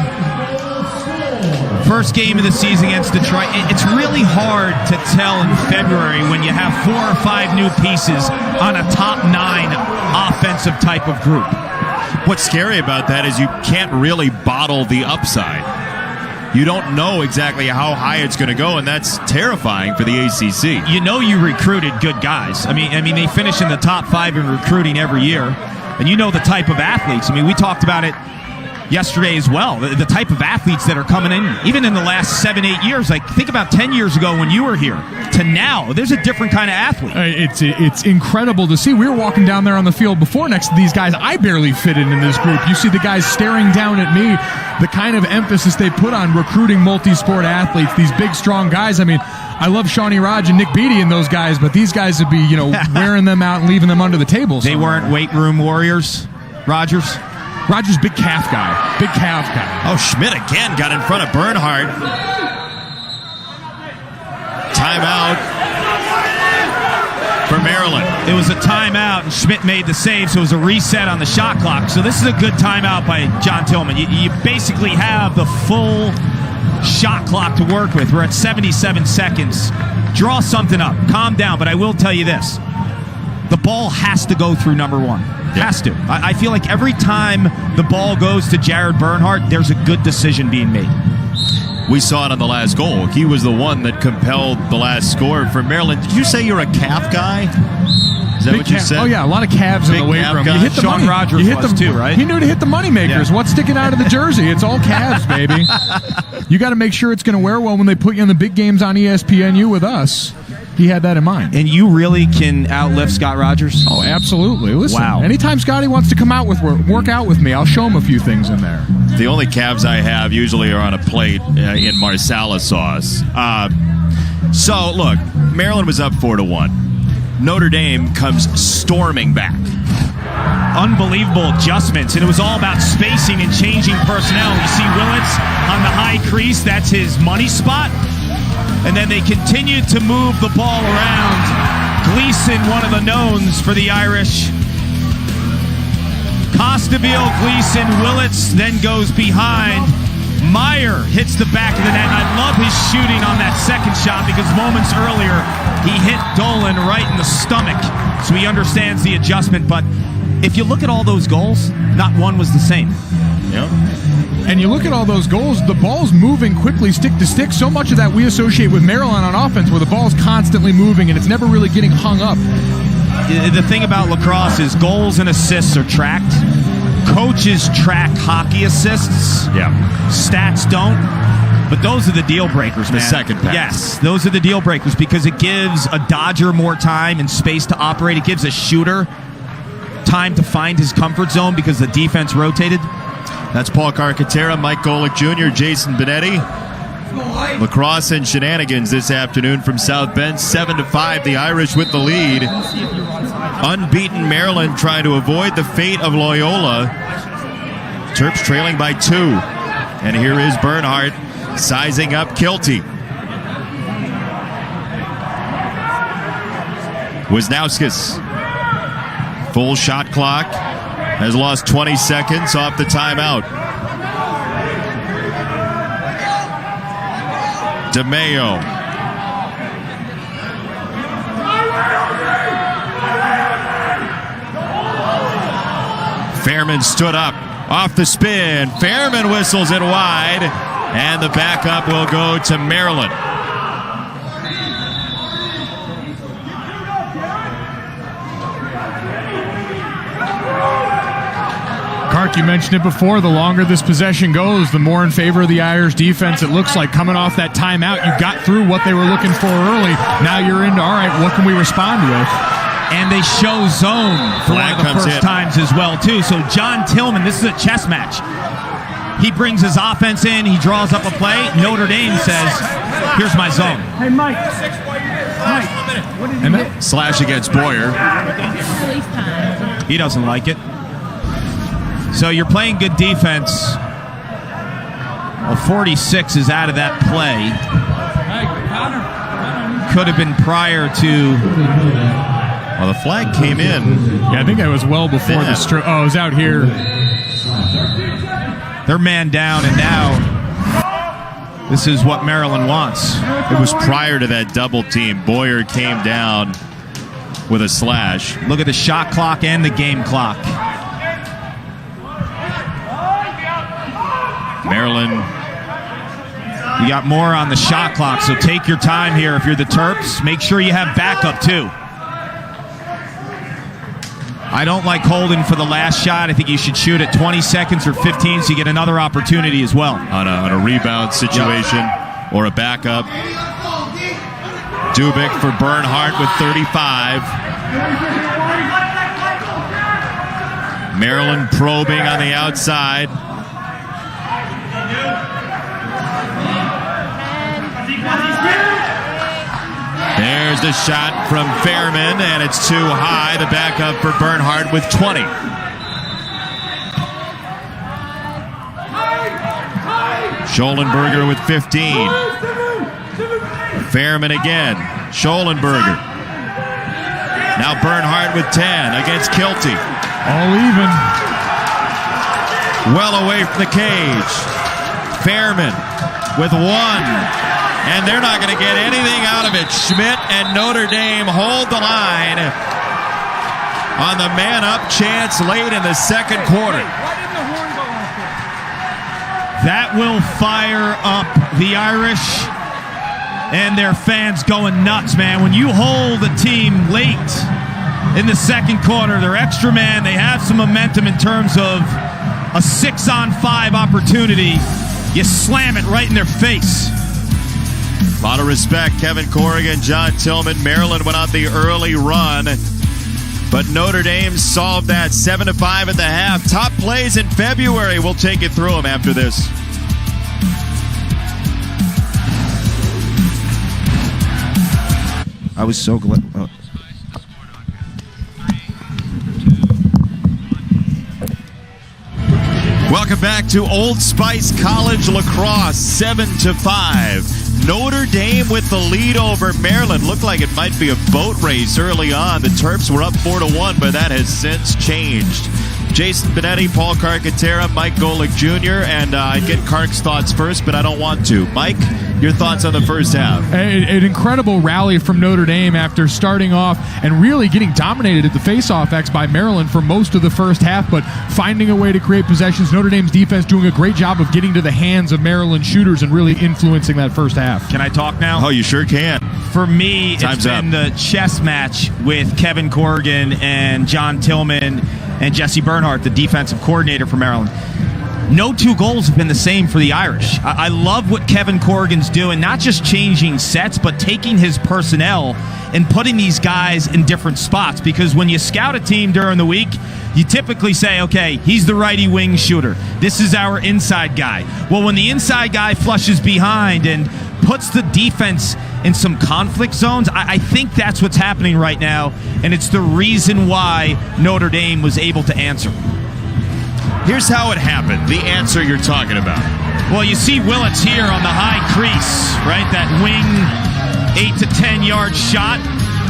first game of the season against Detroit. It's really hard to tell in February when you have 4 or 5 new pieces on a top 9 offensive type of group. What's scary about that is you can't really bottle the upside. You don't know exactly how high it's going to go, and that's terrifying for the ACC. You know you recruited good guys. I mean, they finish in the top 5 in recruiting every year, and you know the type of athletes. I mean, we talked about it yesterday as well. The type of athletes that are coming in, even in the last 7-8 years. Like, think about 10 years ago when you were here to now. There's a different kind of athlete. It's incredible to see. We were walking down there on the field before next to these guys. I barely fit in this group. You see the guys staring down at me. The kind of emphasis they put on recruiting multi-sport athletes, these big, strong guys. I mean, I love Shawnee Raj and Nick Beattie and those guys, but these guys would be, wearing them out and leaving them under the table. They weren't weight room warriors, Rogers? Rogers, big calf guy. Big calf guy. Oh, Schmidt again got in front of Bernhardt. Timeout for Maryland. It was a timeout, and Schmidt made the save, so it was a reset on the shot clock. So this is a good timeout by John Tillman. You basically have the full shot clock to work with. We're at 77 seconds. Draw something up. Calm down, but I will tell you this. The ball has to go through number 1. Has to. I feel like every time the ball goes to Jared Bernhardt, there's a good decision being made. We saw it on the last goal. He was the one that compelled the last score for Maryland. Did you say you're a calf guy? Is that big what you said? Oh, yeah, a lot of calves in the weight room. Guy. You hit the Sean money. Rogers was too, right? He knew to hit the money makers. Yeah. What's sticking out of the jersey? It's all calves, baby. You got to make sure it's going to wear well when they put you in the big games on ESPNU with us. He had that in mind. And you really can outlift Scott Rogers? Oh, absolutely. Listen, wow. Anytime Scotty wants to come out with work out with me, I'll show him a few things in there. The only calves I have usually are on a plate in Marsala sauce. So, look, Maryland was up 4-1. Notre Dame comes storming back. Unbelievable adjustments, and it was all about spacing and changing personnel. You see Willits on the high crease. That's his money spot. And then they continued to move the ball around. Gleason, one of the knowns for the Irish. Costabile, Gleason, Willits then goes behind. Meyer hits the back of the net. I love his shooting on that second shot because moments earlier he hit Dolan right in the stomach. So he understands the adjustment. But if you look at all those goals, not one was the same. Yeah. And you look at all those goals, the ball's moving quickly stick to stick. So much of that we associate with Maryland on offense where the ball's constantly moving and it's never really getting hung up. The thing about lacrosse is goals and assists are tracked. Coaches track hockey assists. Yeah. Stats don't. But those are the deal breakers, man. The second pass. Yes, those are the deal breakers because it gives a dodger more time and space to operate. It gives a shooter time to find his comfort zone because the defense rotated. That's Paul Carcaterra, Mike Golick Jr., Jason Benetti. Lacrosse and shenanigans this afternoon from South Bend, 7-5. The Irish with the lead. Unbeaten Maryland trying to avoid the fate of Loyola. Terps trailing by 2. And here is Bernhardt sizing up Kilty. Wisnauskas. Full shot clock. Has lost 20 seconds off the timeout. DeMayo. Fairman stood up. Off the spin. Fairman whistles it wide. And the backup will go to Maryland. Kark, you mentioned it before. The longer this possession goes, the more in favor of the Irish defense. It looks like coming off that timeout, you got through what they were looking for early. Now you're into, all right, what can we respond with? And they show zone for one of the first times as well, too. So John Tillman, this is a chess match. He brings his offense in. He draws up a play. Notre Dame says, here's my zone. Hey, Mike. What did you get? Slash against Boyer. He doesn't like it. So you're playing good defense. Well, 46 is out of that play. Could have been prior to... Well, the flag came in. Yeah, I think that was well before the stroke. Oh, it was out here. They're man down, and now this is what Maryland wants. It was prior to that double team. Boyer came down with a slash. Look at the shot clock and the game clock. Maryland. You got more on the shot clock, so take your time here. If you're the Terps, make sure you have backup too. I don't like holding for the last shot. I think you should shoot at 20 seconds or 15 so you get another opportunity as well. On a rebound situation or a backup. Dubik for Bernhardt with 35. Maryland probing on the outside. There's the shot from Fairman, and it's too high. The backup for Bernhardt with 20. Schollenberger with 15. Fairman again. Schollenberger. Now Bernhardt with 10 against Kilty. All even. Well away from the cage. Fairman with 1. And they're not going to get anything out of it. Schmidt and Notre Dame hold the line on the man-up chance late in the second quarter. That will fire up the Irish and their fans going nuts, man. When you hold a team late in the second quarter, they're extra man. They have some momentum in terms of a 6-on-5 opportunity. You slam it right in their face. A lot of respect. Kevin Corrigan, John Tillman. Maryland went on the early run, but Notre Dame solved that 7-5 at the half. Top plays in February. We'll take it through them after this. I was so glad. Welcome back to Old Spice College Lacrosse, 7-5. Notre Dame with the lead over Maryland. Looked like it might be a boat race early on. The Terps were up 4-1, but that has since changed. Jason Benetti, Paul Carcaterra, Mike Golick Jr., and I'd get Kark's thoughts first, but I don't want to. Mike, your thoughts on the first half? An incredible rally from Notre Dame after starting off and really getting dominated at the face-off X by Maryland for most of the first half, but finding a way to create possessions. Notre Dame's defense doing a great job of getting to the hands of Maryland shooters and really influencing that first half. Can I talk now? Oh, you sure can. For me, Time's it's been the chess match with Kevin Corrigan and John Tillman and Jesse Bernhardt, the defensive coordinator for Maryland. no two goals have been the same for the Irish. I love what Kevin Corrigan's doing, not just changing sets, but taking his personnel and putting these guys in different spots. Because when you scout a team during the week, you typically say, okay, he's the righty wing shooter. This is our inside guy. Well, when the inside guy flushes behind and puts the defense in some conflict zones, I think that's what's happening right now, and it's the reason why Notre Dame was able to answer. Here's how it happened, the answer you're talking about. Well, you see Willits here on the high crease, right? That wing 8 to 10 yard shot.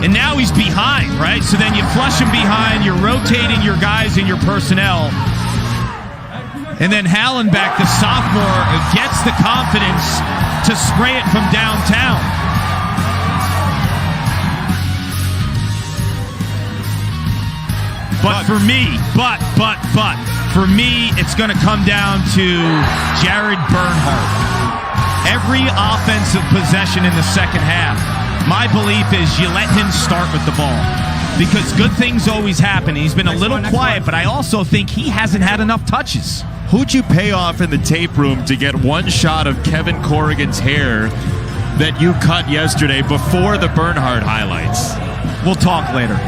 And now he's behind, right? So then you flush him behind, you're rotating your guys and your personnel. And then Hallenbeck, the sophomore, gets the confidence to spray it from downtown. But for me, for me, it's going to come down to Jared Bernhardt. Every offensive possession in the second half, my belief is you let him start with the ball because good things always happen. He's been a little quiet, but I also think he hasn't had enough touches. Who'd you pay off in the tape room to get one shot of Kevin Corrigan's hair that you cut yesterday before the Bernhardt highlights? We'll talk later.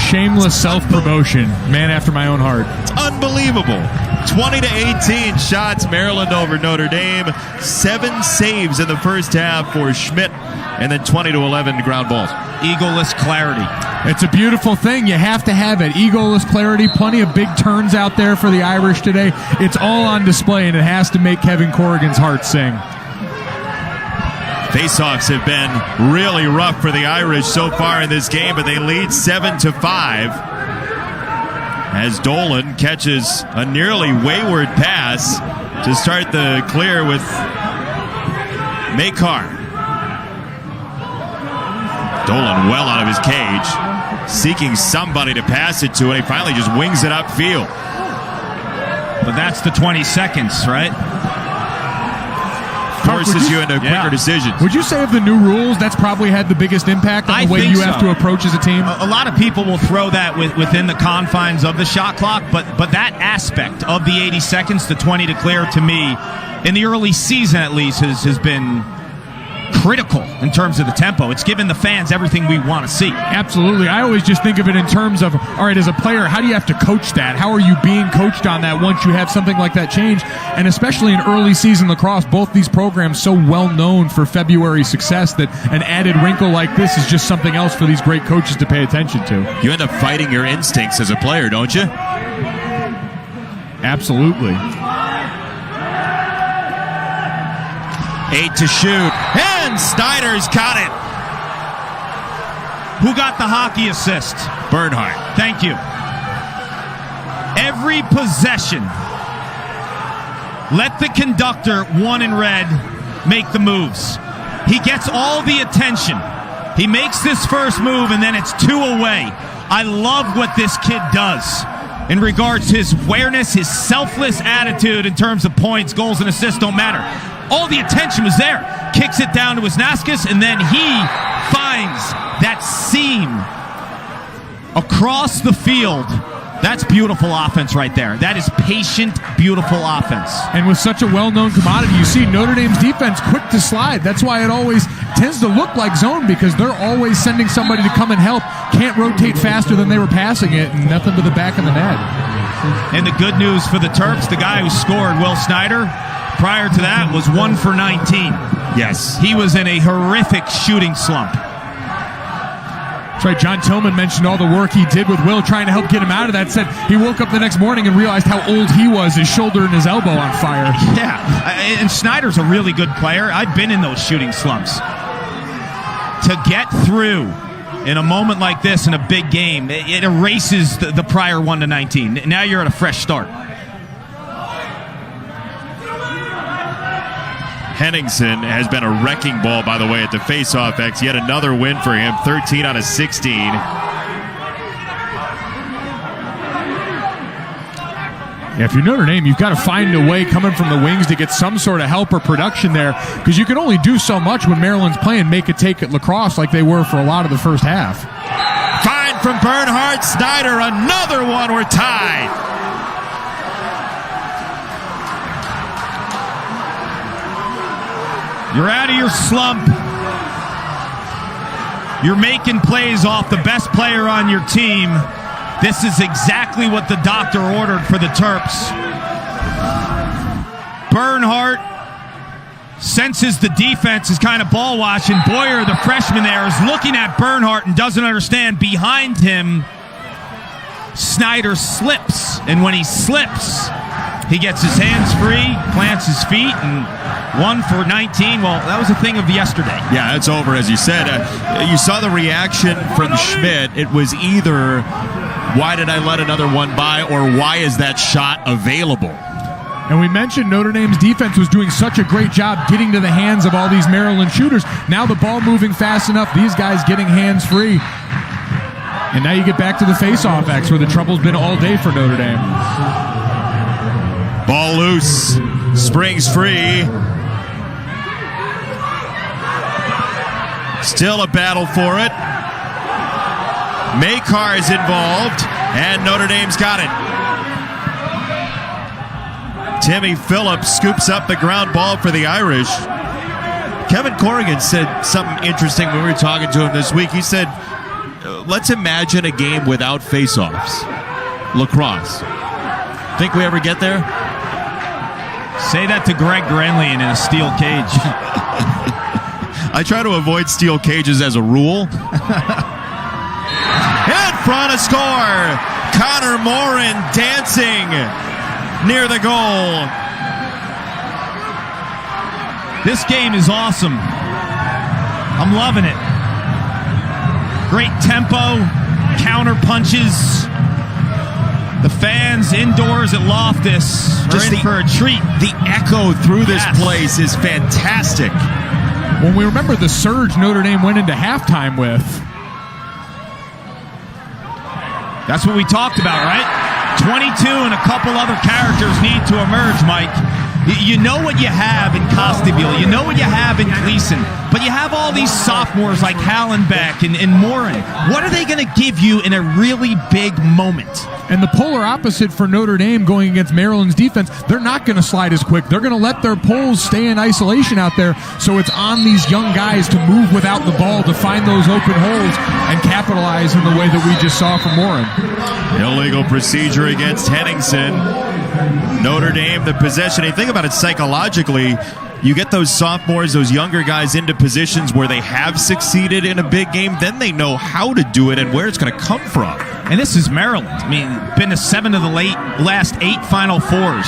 Shameless self-promotion. Man after my own heart. It's unbelievable. 20-18 shots, Maryland over Notre Dame. 7 saves in the first half for Schmidt, and then 20-11 ground balls. Eagle-less clarity. It's a beautiful thing. You have to have it. Eagle-less clarity. Plenty of big turns out there for the Irish today. It's all on display, and it has to make Kevin Corrigan's heart sing. Faceoffs have been really rough for the Irish so far in this game, but they lead 7-5 as Dolan catches a nearly wayward pass to start the clear with Makar. Dolan well out of his cage, seeking somebody to pass it to, and he finally just wings it upfield. But that's the 20 seconds, right? Forces you into quicker decisions. Would you say of the new rules, that's probably had the biggest impact on the way you have to approach as a team? A lot of people will throw that within the confines of the shot clock, but that aspect of the 80 seconds to 20 to clear, to me, in the early season at least, has been critical in terms of the tempo. It's given the fans everything we want to see. Absolutely. I always just think of it in terms of, all right, as a player, how do you have to coach that? How are you being coached on that once you have something like that change? And especially in early season lacrosse, both these programs so well known for February success that an added wrinkle like this is just something else for these great coaches to pay attention to. You end up fighting your instincts as a player, don't you? Absolutely. 8 to shoot, and Snyder's got it. Who got the hockey assist? Bernhardt. Thank you. Every possession, let the conductor, one in red, make the moves. He gets all the attention. He makes this first move, and then it's 2 away. I love what this kid does in regards to his awareness, his selfless attitude in terms of points, goals, and assists don't matter. All the attention was there. Kicks it down to Wisnauskas, and then he finds that seam across the field. That's beautiful offense right there. That is patient, beautiful offense. And with such a well-known commodity, you see Notre Dame's defense quick to slide. That's why it always tends to look like zone, because they're always sending somebody to come and help. Can't rotate faster than they were passing it, and nothing to the back of the net. And the good news for the Terps, the guy who scored, Will Snyder, prior to that was 1 for 19. Yes. He was in a horrific shooting slump. That's right. John Tillman mentioned all the work he did with Will trying to help get him out of that. Said he woke up the next morning and realized how old he was, his shoulder and his elbow on fire. Yeah, and Snyder's a really good player. I've been in those shooting slumps. To get through in a moment like this in a big game, it erases the prior 1 to 19. Now you're at a fresh start. Henningsen has been a wrecking ball, by the way, at the face-off X. Yet another win for him, 13 out of 16. Yeah, if you're Notre Dame, you've got to find a way coming from the wings to get some sort of help or production there, because you can only do so much when Maryland's playing make a take at lacrosse like they were for a lot of the first half. Fine from Bernhardt. Snyder, another one. We're tied. You're out of your slump. You're making plays off the best player on your team. This is exactly what the doctor ordered for the Terps. Bernhardt senses the defense is kind of ball watching. Boyer, the freshman there, is looking at Bernhardt and doesn't understand. Behind him, Snyder slips. And when he slips, he gets his hands free, plants his feet, and 1 for 19. Well, that was a thing of yesterday. Yeah, it's over, as you said. You saw the reaction from Schmidt. It was either, why did I let another one by, or why is that shot available? And we mentioned Notre Dame's defense was doing such a great job getting to the hands of all these Maryland shooters. Now the ball moving fast enough, these guys getting hands free. And now you get back to the face-off X, where the trouble's been all day for Notre Dame. Ball loose, springs free. Still a battle for it. Makar is involved, and Notre Dame's got it. Timmy Phillips scoops up the ground ball for the Irish. Kevin Corrigan said something interesting when we were talking to him this week. He said, let's imagine a game without face-offs. Lacrosse. Think we ever get there? Say that to Greg Granley in a steel cage. I try to avoid steel cages as a rule. In front, a score. Connor Morin dancing near the goal. This game is awesome. I'm loving it. Great tempo, counter punches. The fans indoors at Loftus are in for a treat. The echo through this place is fantastic. When we remember the surge Notre Dame went into halftime with. That's what we talked about, right? 22 and a couple other characters need to emerge, Mike. You know what you have in Costabile. You know what you have in Gleason. But you have all these sophomores like Hallenbeck and Morin. What are they going to give you in a really big moment? And the polar opposite for Notre Dame going against Maryland's defense, they're not going to slide as quick. They're going to let their poles stay in isolation out there, so it's on these young guys to move without the ball to find those open holes and capitalize in the way that we just saw from Morin. Illegal procedure against Henningsen. Notre Dame, the possession. And think about it psychologically. You get those sophomores, those younger guys into positions where they have succeeded in a big game, then they know how to do it and where it's going to come from. And this is Maryland. I mean, been to 7 of the last 8 Final Fours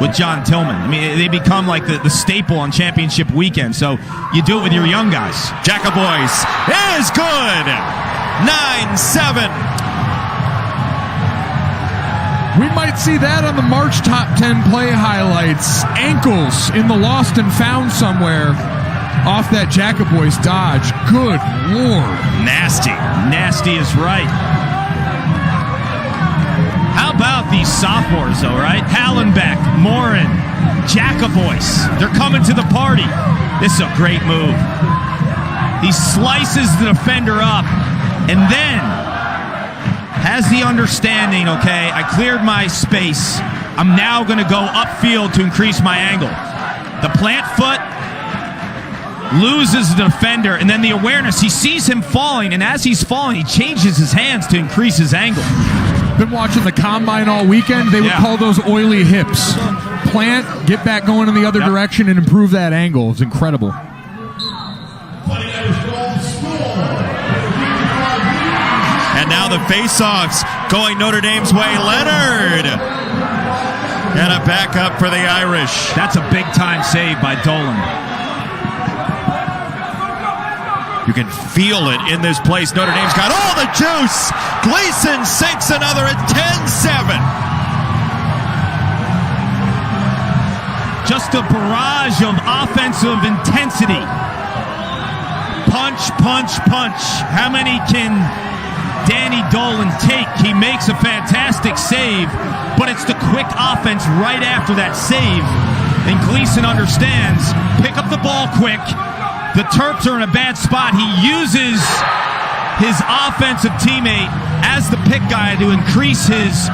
with John Tillman. I mean, they become like the staple on championship weekend. So you do it with your young guys. Jacobois is good. 9-7. We might see that on the March Top 10 play highlights. Ankles in the lost and found somewhere off that Jacobois dodge. Good Lord. Nasty. Nasty is right. How about these sophomores, though, right? Hallenbeck, Morin, Jacobois. They're coming to the party. This is a great move. He slices the defender up and then has the understanding, okay, I cleared my space. I'm now going to go upfield to increase my angle. The plant foot loses the defender, and then the awareness. He sees him falling, and as he's falling, he changes his hands to increase his angle. Been watching the combine all weekend. They would call those oily hips. Plant, get back going in the other direction, and improve that angle. It's incredible. And now the face-offs going Notre Dame's way. Leonard. And a backup for the Irish. That's a big-time save by Dolan. You can feel it in this place. Notre Dame's got all the juice. Gleason sinks another at 10-7. Just a barrage of offensive intensity. Punch, punch, punch. How many can Danny Dolan take? He makes a fantastic save, but it's the quick offense right after that save. And Gleason understands, pick up the ball quick. The Terps are in a bad spot. He uses his offensive teammate as the pick guy to increase his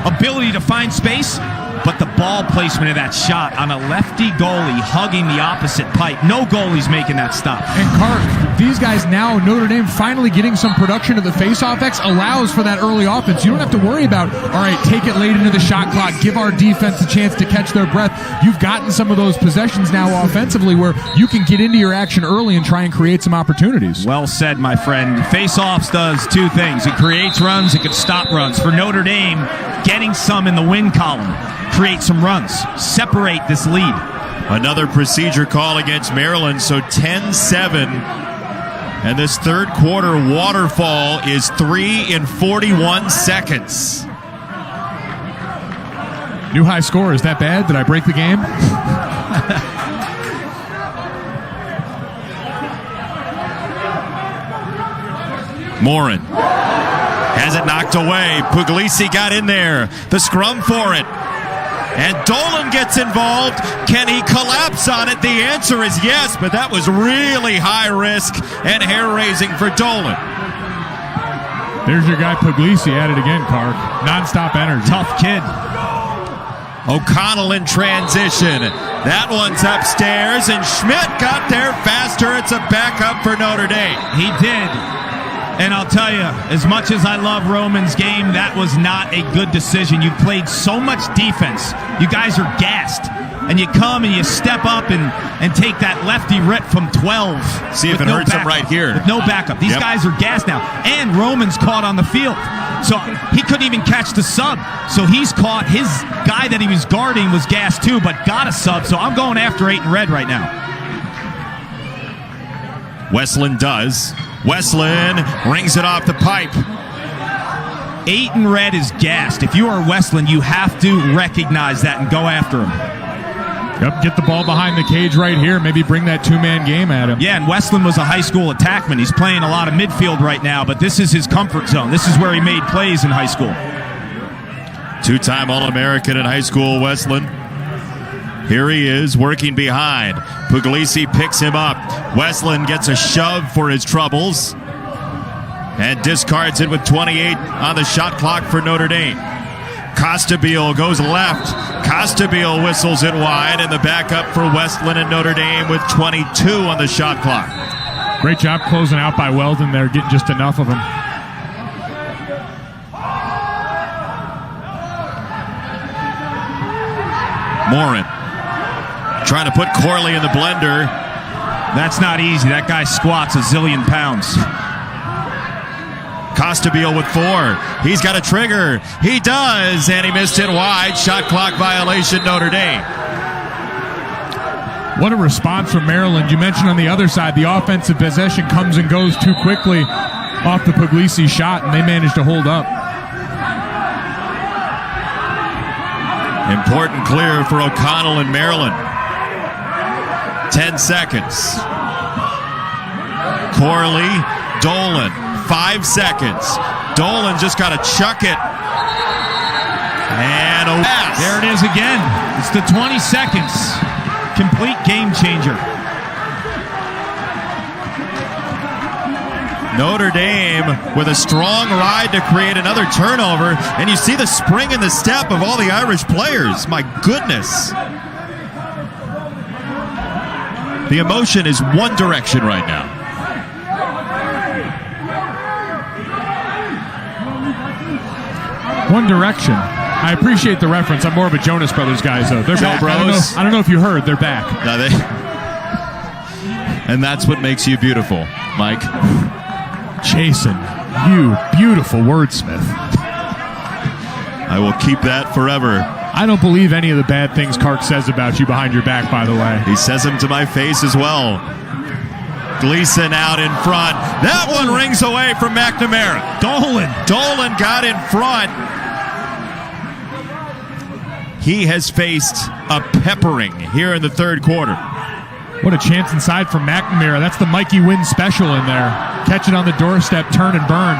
ability to find space, but but the ball placement of that shot on a lefty goalie hugging the opposite pipe. No goalie's making that stop. And Clark, these guys now, Notre Dame finally getting some production of the faceoff X allows for that early offense. You don't have to worry about, all right, take it late into the shot clock, give our defense a chance to catch their breath. You've gotten some of those possessions now offensively where you can get into your action early and try and create some opportunities. Well said, my friend. Faceoffs does two things. It creates runs, it can stop runs. For Notre Dame, getting some in the win column, create some runs, separate this lead. Another procedure call against Maryland, so 10-7. And this third quarter waterfall is 3 in 41 seconds. New high score. Is that bad? Did I break the game? Morin has it knocked away. Puglisi got in there. The scrum for it. And Dolan gets involved. Can he collapse on it? The answer is yes, but that was really high risk and hair-raising for Dolan. There's your guy Puglisi at it again, Clark. Non-stop energy. Tough kid. O'Connell in transition. That one's upstairs, and Schmidt got there faster. It's a backup for Notre Dame. He did. And I'll tell you, as much as I love Roman's game, that was not a good decision. You played so much defense. You guys are gassed. And you come and you step up and take that lefty rip from 12. See if it hurts him right here. With no backup. These guys are gassed now. And Roman's caught on the field. So he couldn't even catch the sub. So he's caught. His guy that he was guarding was gassed too, but got a sub. So I'm going after 8 in red right now. Westland does. Westland rings it off the pipe. 8 in red is gassed. If you are Westland, you have to recognize that and go after him. Yep, get the ball behind the cage right here. Maybe bring that two-man game at him. Yeah, and Westland was a high school attackman. He's playing a lot of midfield right now, but this is his comfort zone. This is where he made plays in high school. 2-time All-American in high school, Westland. Here he is, working behind. Puglisi picks him up. Westland gets a shove for his troubles and discards it with 28 on the shot clock for Notre Dame. Costabile goes left. Costabile whistles it wide, and the backup for Westland and Notre Dame with 22 on the shot clock. Great job closing out by Weldon there, getting just enough of him. Morin trying to put Corley in the blender. That's not easy. That guy squats a zillion pounds. Costabile with 4. He's got a trigger. He does, and he missed it wide. Shot clock violation, Notre Dame. What a response from Maryland. You mentioned on the other side, the offensive possession comes and goes too quickly off the Puglisi shot, and they managed to hold up. Important clear for O'Connell and Maryland. 10 seconds. Corley, Dolan, 5 seconds. Dolan just got to chuck it. And a pass. There it is again. It's the 20 seconds. Complete game changer. Notre Dame with a strong ride to create another turnover. And you see the spring in the step of all the Irish players. My goodness. The emotion is one direction right now. One Direction. I appreciate the reference. I'm more of a Jonas Brothers guy, so they're back. Bros. I don't know if you heard. They're back. No, and that's what makes you beautiful, Mike. Jason, you beautiful wordsmith. I will keep that forever. I don't believe any of the bad things Clark says about you behind your back, by the way. He says them to my face as well. Gleason out in front. That one rings away from McNamara. Dolan got in front. He has faced a peppering here in the third quarter. What a chance inside from McNamara. That's the Mikey Wynn special in there. Catch it on the doorstep, turn and burn.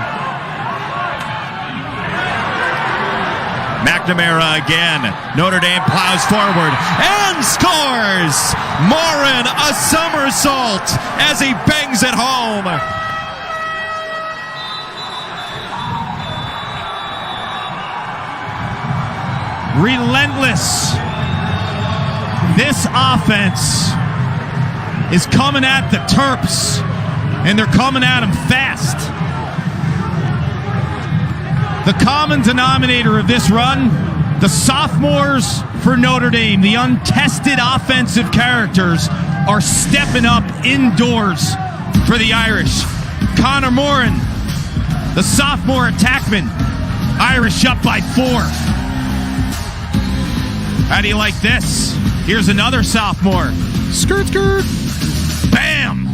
McNamara again. Notre Dame plows forward and scores! Morin a somersault as he bangs it home. relentless. This offense is coming at the Terps, and they're coming at them fast. The common denominator of this run, the sophomores for Notre Dame, the untested offensive characters, are stepping up indoors for the Irish. Connor Moran, the sophomore attackman, Irish up by 4. How do you like this? Here's another sophomore. Skirt, skirt. Bam!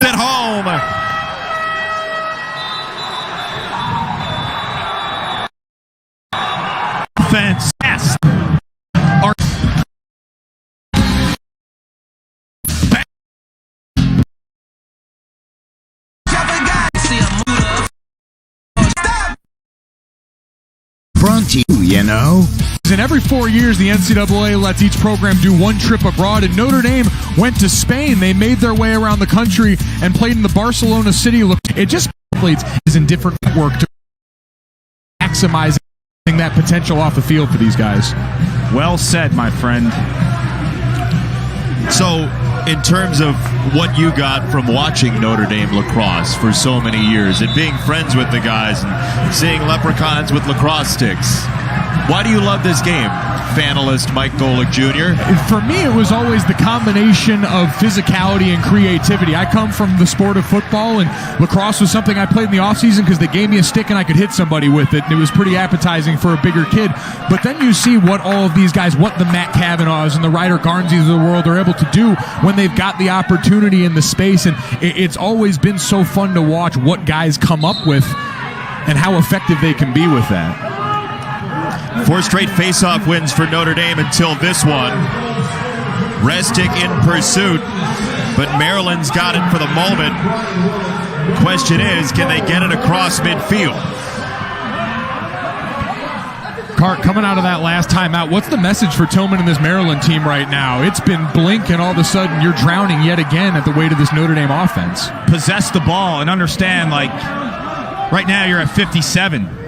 At home. Offense. Yes. Front you know. And every 4 years, the NCAA lets each program do one trip abroad, and Notre Dame went to Spain. They made their way around the country and played in the Barcelona city. Look, it just is in different work to maximizing that potential off the field for these guys. Well said, my friend. So, in terms of what you got from watching Notre Dame lacrosse for so many years and being friends with the guys and seeing leprechauns with lacrosse sticks, why do you love this game, fanalist Mike Golick Jr.? For me, it was always the combination of physicality and creativity. I come from the sport of football, and lacrosse was something I played in the offseason because they gave me a stick and I could hit somebody with it, and it was pretty appetizing for a bigger kid. But then you see what all of these guys, what the Matt Kavanaughs and the Ryder Garnsies of the world are able to do when they've got the opportunity and the space, and it's always been so fun to watch what guys come up with and how effective they can be with that. 4 straight face-off wins for Notre Dame until this one. Restic in pursuit, but Maryland's got it for the moment. Question is, can they get it across midfield? Cart, coming out of that last timeout, what's the message for Tillman and this Maryland team right now? It's been blink, and all of a sudden you're drowning yet again at the weight of this Notre Dame offense. Possess the ball and understand, like, right now you're at 57.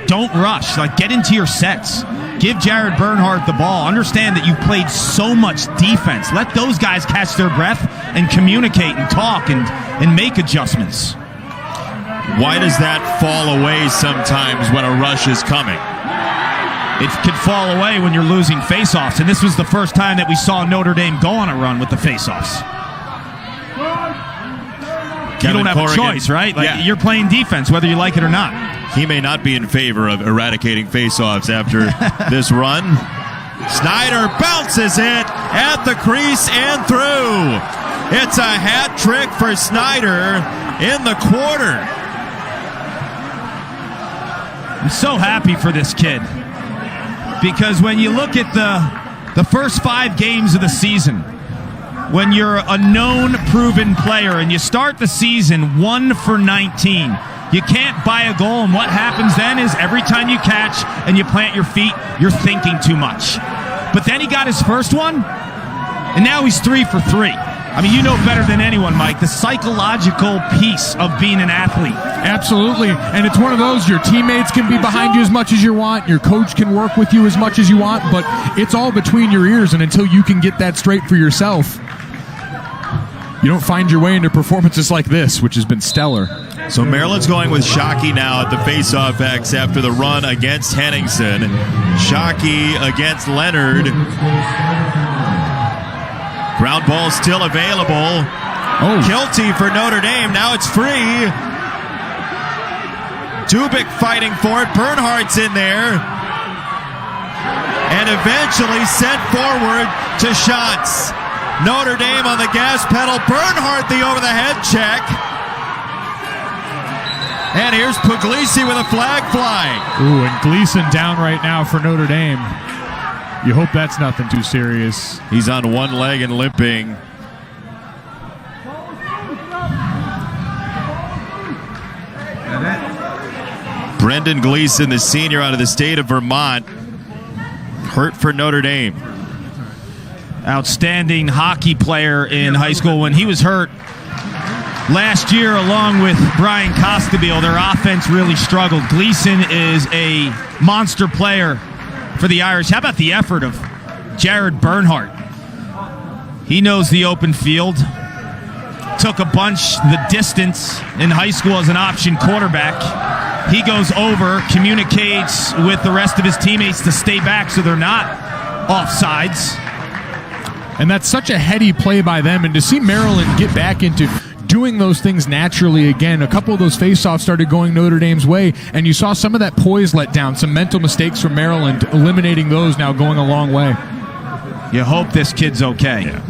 Don't rush. Like, get into your sets. Give Jared Bernhardt the ball. Understand that you've played so much defense. Let those guys catch their breath and communicate and talk and make adjustments. Why does that fall away sometimes when a rush is coming? It could fall away when you're losing faceoffs, and this was the first time that we saw Notre Dame go on a run with the faceoffs. You don't have a choice, right? Like, you're playing defense, whether you like it or not. He may not be in favor of eradicating faceoffs after this run. Snyder bounces it at the crease and through. It's a hat trick for Snyder in the quarter. I'm so happy for this kid, because when you look at the first 5 games of the season, when you're a known, proven player and you start the season 1 for 19, you can't buy a goal, and what happens then is every time you catch and you plant your feet, you're thinking too much. But then he got his first one, and now he's 3 for 3. I mean, you know better than anyone, Mike, the psychological piece of being an athlete. Absolutely, and it's one of those, your teammates can be behind you as much as you want, your coach can work with you as much as you want, but it's all between your ears, and until you can get that straight for yourself, you don't find your way into performances like this, which has been stellar. So Maryland's going with Shockey now at the faceoff X after the run against Henningsen. Shockey against Leonard. Ground ball still available. Oh. Kilty for Notre Dame. Now it's free. Dubik fighting for it. Bernhardt's in there. And eventually sent forward to Schatz. Notre Dame on the gas pedal. Bernhardt the over-the-head check. And here's Puglisi with a flag flying. Ooh, and Gleason down right now for Notre Dame. You hope that's nothing too serious. He's on one leg and limping. Brendan Gleason, the senior out of the state of Vermont, hurt for Notre Dame. Outstanding hockey player in high school. When he was hurt last year, along with Brian Costabile, their offense really struggled. Gleason is a monster player for the Irish. How about the effort of Jared Bernhardt? He knows the open field. Took a bunch the distance in high school as an option quarterback. He goes over, communicates with the rest of his teammates to stay back so they're not offsides. And that's such a heady play by them. And to see Maryland get back into doing those things naturally again, a couple of those faceoffs started going Notre Dame's way, and you saw some of that poise let down, some mental mistakes from Maryland, eliminating those now going a long way. You hope this kid's okay. Yeah.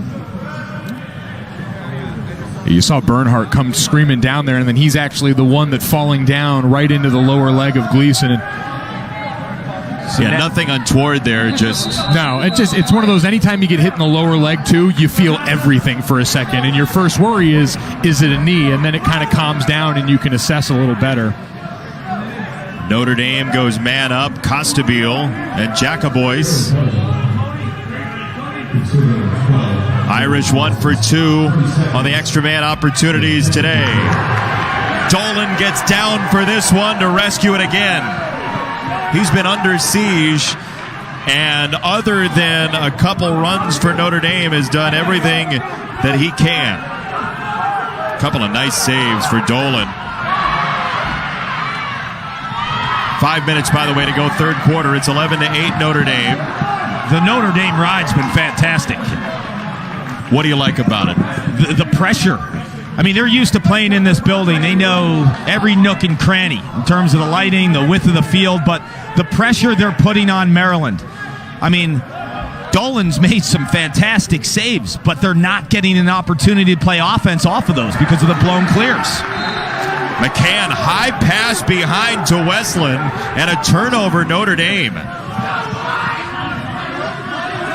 You saw Bernhardt come screaming down there, and then he's actually the one that's falling down right into the lower leg of Gleason. And nothing untoward there. It's one of those, anytime you get hit in the lower leg too, you feel everything for a second. And your first worry is it a knee? And then it kind of calms down and you can assess a little better. Notre Dame goes man up. Costabile and Jacobois. Irish 1 for 2 on the extra man opportunities today. Dolan gets down for this one to rescue it again. He's been under siege, and other than a couple runs for Notre Dame, has done everything that he can. A couple of nice saves for Dolan. 5 minutes, by the way, to go third quarter. It's 11-8 Notre Dame. The Notre Dame ride's been fantastic. What do you like about it? The pressure. I mean, they're used to playing in this building. They know every nook and cranny in terms of the lighting, the width of the field, but the pressure they're putting on Maryland. I mean, Dolan's made some fantastic saves, but they're not getting an opportunity to play offense off of those because of the blown clears. McCann, high pass behind to Westland, and a turnover Notre Dame.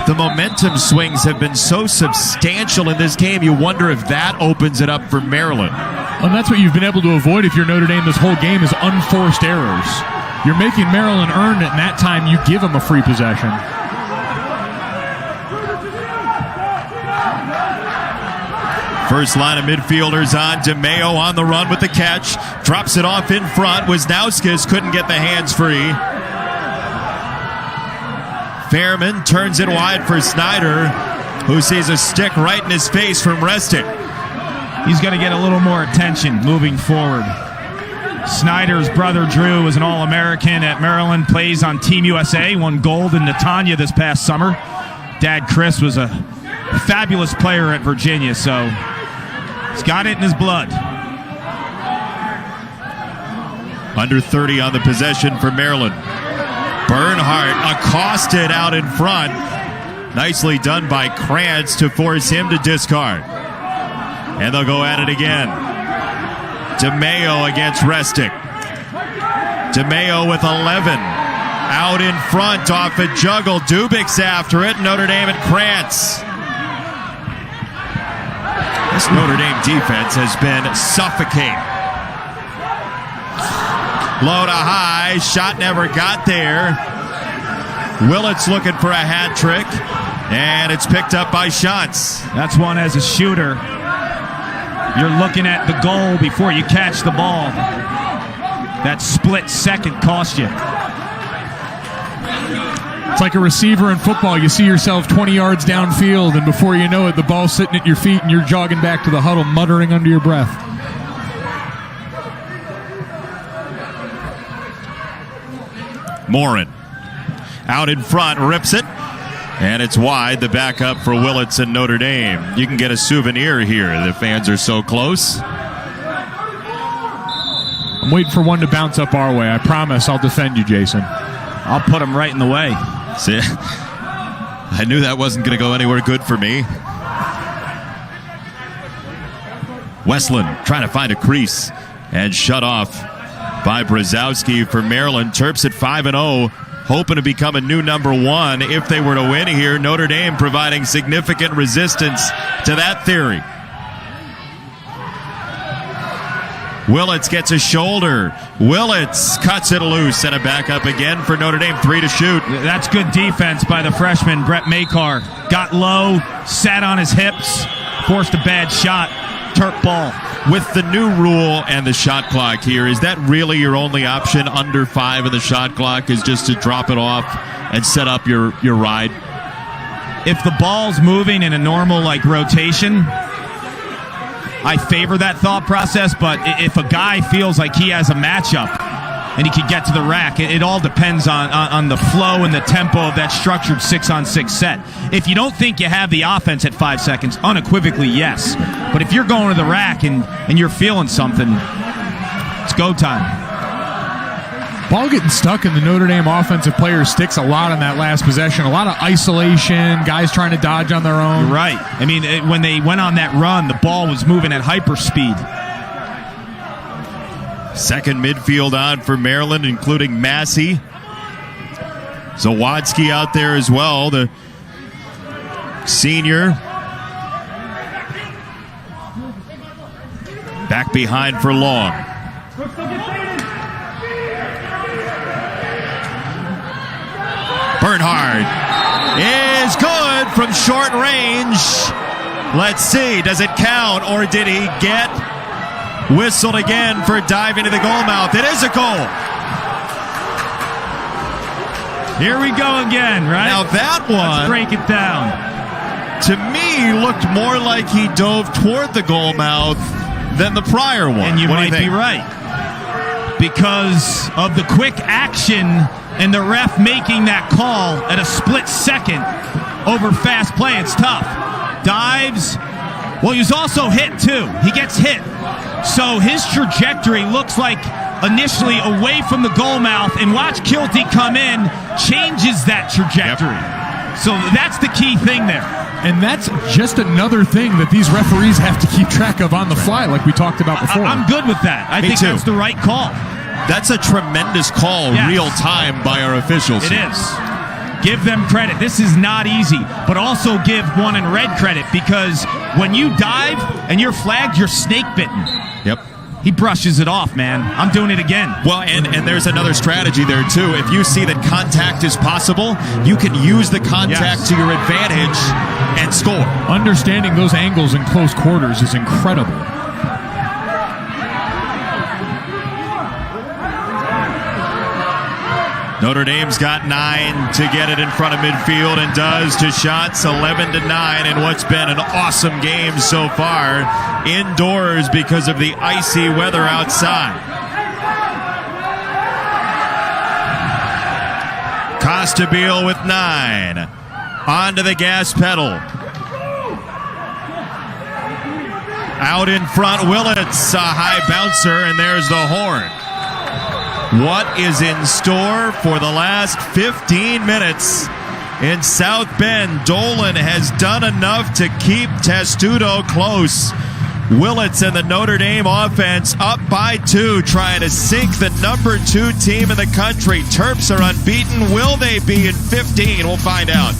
The momentum swings have been so substantial in this game, you wonder if that opens it up for Maryland. And that's what you've been able to avoid if you're Notre Dame this whole game, is unforced errors. You're making Maryland earn it, and that time you give them a free possession. First line of midfielders on. DeMayo on the run with the catch. Drops it off in front. Wisnauskas couldn't get the hands free. Fairman turns it wide for Snyder, who sees a stick right in his face from Restic. He's going to get a little more attention moving forward. Snyder's brother Drew was an All-American at Maryland, plays on Team USA, won gold in Netanya this past summer. Dad Chris was a fabulous player at Virginia, so he's got it in his blood. Under 30 on the possession for Maryland. Bernhardt accosted out in front. Nicely done by Krantz to force him to discard. And they'll go at it again. DeMayo against Restic. DeMayo with 11. Out in front off a juggle. Dubik's after it. Notre Dame and Krantz. This Notre Dame defense has been suffocating. Low to high. Shot never got there. Willits looking for a hat trick. And it's picked up by Shantz. That's one as a shooter. You're looking at the goal before you catch the ball. That split second cost you. It's like a receiver in football. You see yourself 20 yards downfield, and before you know it, the ball's sitting at your feet, and you're jogging back to the huddle, muttering under your breath. Morin out in front, rips it, and it's wide. The backup for Willits and Notre Dame. You can get a souvenir here. The fans are so close. I'm waiting for one to bounce up our way. I promise I'll defend you, Jason. I'll put him right in the way. See, I knew that wasn't going to go anywhere good for me. Westland trying to find a crease and shut off by Brzezowski for Maryland. Terps at 5-0. hoping to become a new number one if they were to win here. Notre Dame providing significant resistance to that theory. Willits gets a shoulder. Willits cuts it loose, and a back up again for Notre Dame. 3 to shoot. That's good defense by the freshman, Brett Makar. Got low, sat on his hips, forced a bad shot. Terp ball. With the new rule and the shot clock here, is that really your only option under 5 in the shot clock, is just to drop it off and set up your ride? If the ball's moving in a normal rotation, I favor that thought process, but if a guy feels like he has a matchup and he can get to the rack, it all depends on the flow and the tempo of that structured 6-on-6 set. If you don't think you have the offense at 5 seconds, unequivocally, yes. But if you're going to the rack and you're feeling something, it's go time. Ball getting stuck in the Notre Dame offensive players sticks a lot on that last possession. A lot of isolation, guys trying to dodge on their own. You're right. I mean, when they went on that run, the ball was moving at hyperspeed. Second midfield on for Maryland, including Massey. Zawadzki out there as well, the senior. Back behind for Long. Bernhard is good from short range. Let's see, does it count, or did he get whistled again for diving to the goal mouth? It is a goal. Here we go again, right? Now that one, let's break it down. To me, looked more like he dove toward the goal mouth than the prior one. And you might be right. Because of the quick action and the ref making that call at a split second over fast play, it's tough. Dives. Well, he was also hit, too. He gets hit. So his trajectory looks like initially away from the goal mouth, and watch Kilty come in, changes that trajectory. Yep. So that's the key thing there. And that's just another thing that these referees have to keep track of on the fly, like we talked about before. I'm good with that. I think that's the right call. That's a tremendous call, real time, by our officials. It is. Give them credit. This is not easy, but also give one in red credit, because when you dive and you're flagged, you're snake bitten. Yep. He brushes it off, man. I'm doing it again. Well, and there's another strategy there, too. If you see that contact is possible, you can use the contact to your advantage and score. Understanding those angles in close quarters is incredible. Notre Dame's got 9 to get it in front of midfield, and does to shots 11-9 in what's been an awesome game so far indoors because of the icy weather outside. Costabile with 9. Onto the gas pedal. Out in front, Willits, a high bouncer, and there's the horn. What is in store for the last 15 minutes in South Bend? Dolan has done enough to keep Testudo close. Willits and the Notre Dame offense up by 2, trying to sink the number 2 team in the country. Terps are unbeaten. Will they be in 15? We'll find out.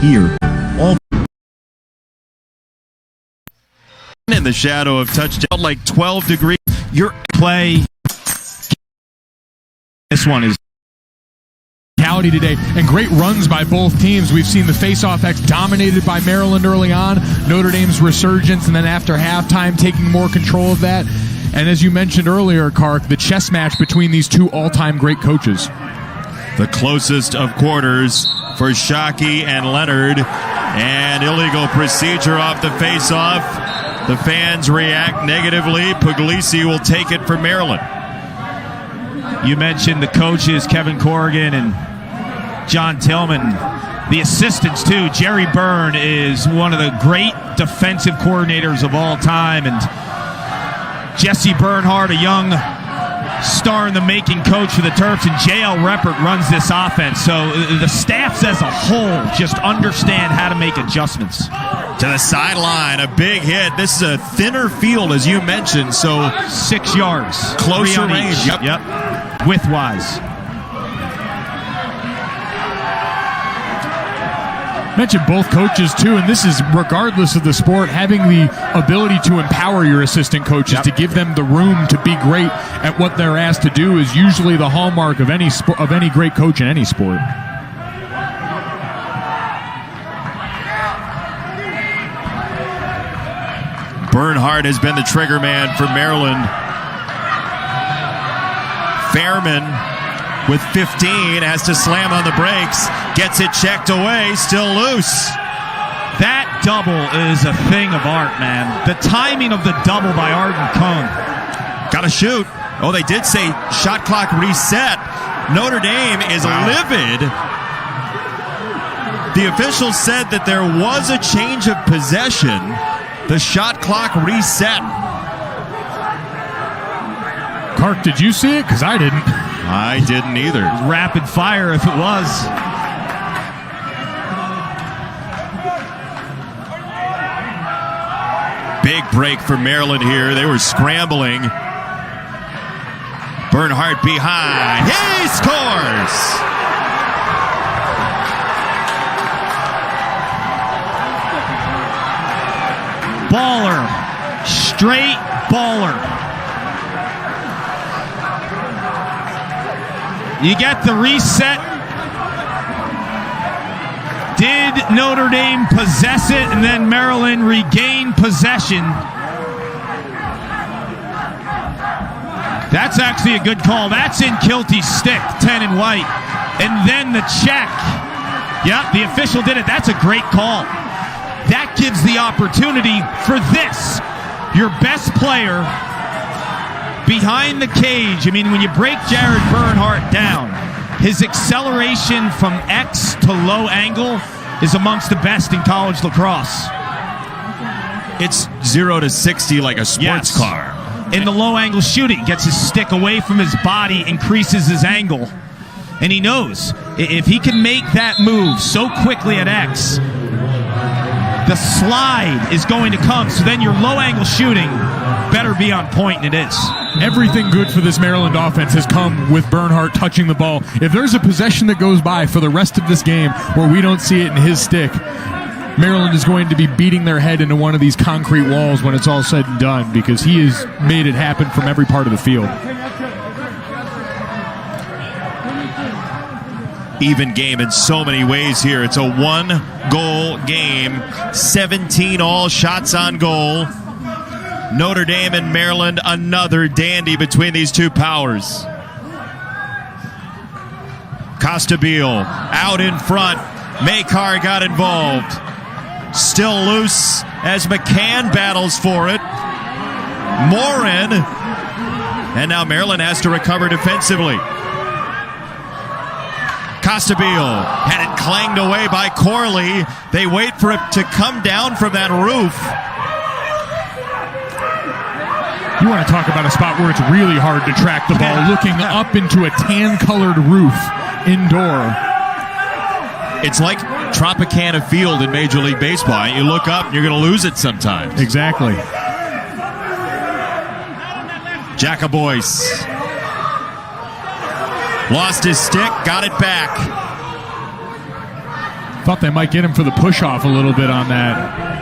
Here, all in the shadow of touchdown, like 12 degrees. Your play. This one is today, and great runs by both teams. We've seen the face-off X dominated by Maryland early on, Notre Dame's resurgence, and then after halftime taking more control of that. And as you mentioned earlier, Kark, the chess match between these two all-time great coaches. The closest of quarters for Shockey and Leonard, and illegal procedure off the face-off. The fans react negatively. Puglisi will take it for Maryland. You mentioned the coaches, Kevin Corrigan and John Tillman. The assistants, too. Jerry Byrne is one of the great defensive coordinators of all time, and Jesse Bernhardt, a young star in the making coach for the Terps, and J.L. Reppert runs this offense. So the staffs as a whole just understand how to make adjustments. To the sideline, a big hit. This is a thinner field, as you mentioned, so 6 yards. Closer 3 on range. each. Yep. Width-wise. Mentioned both coaches too, and this is regardless of the sport, having the ability to empower your assistant coaches, to give them the room to be great at what they're asked to do is usually the hallmark of any great coach in any sport. Bernhardt has been the trigger man for Maryland. Fairman with 15 has to slam on the brakes, gets it checked away, still loose. That double is a thing of art, man. The timing of the double by Arden Cohn. Got to shoot. Oh, they did say shot clock reset. Notre Dame is livid. The officials said that there was a change of possession. The shot clock reset. Clark, did you see it? Because I didn't. I didn't either. Rapid fire if it was. Big break for Maryland here. They were scrambling. Bernhardt behind. He scores! Baller. Straight baller. You get the reset. Did Notre Dame possess it and then Maryland regain possession? That's actually a good call. That's in Kilty's stick, 10 and white. And then the check. Yep, the official did it. That's a great call. That gives the opportunity for this. Your best player behind the cage. I mean, when you break Jared Bernhardt down, his acceleration from X to low angle is amongst the best in college lacrosse. It's 0 to 60 like a sports car. In the low angle shooting, gets his stick away from his body, increases his angle. And he knows if he can make that move so quickly at X, the slide is going to come. So then your low angle shooting better be on point, and it is. Everything good for this Maryland offense has come with Bernhardt touching the ball. If there's a possession that goes by for the rest of this game where we don't see it in his stick, Maryland is going to be beating their head into one of these concrete walls when it's all said and done, because he has made it happen from every part of the field. Even game in so many ways here. It's a one-goal game. 17 all shots on goal. Notre Dame and Maryland, another dandy between these two powers. Costabile out in front. Makar got involved. Still loose as McCann battles for it. Morin. And now Maryland has to recover defensively. Costabile had it clanged away by Corley. They wait for it to come down from that roof. You want to talk about a spot where it's really hard to track the ball, looking up into a tan-colored roof indoor. It's like Tropicana Field in Major League Baseball. You look up and you're going to lose it sometimes. Exactly. Jacobois lost his stick, got it back. Thought they might get him for the push-off a little bit on that.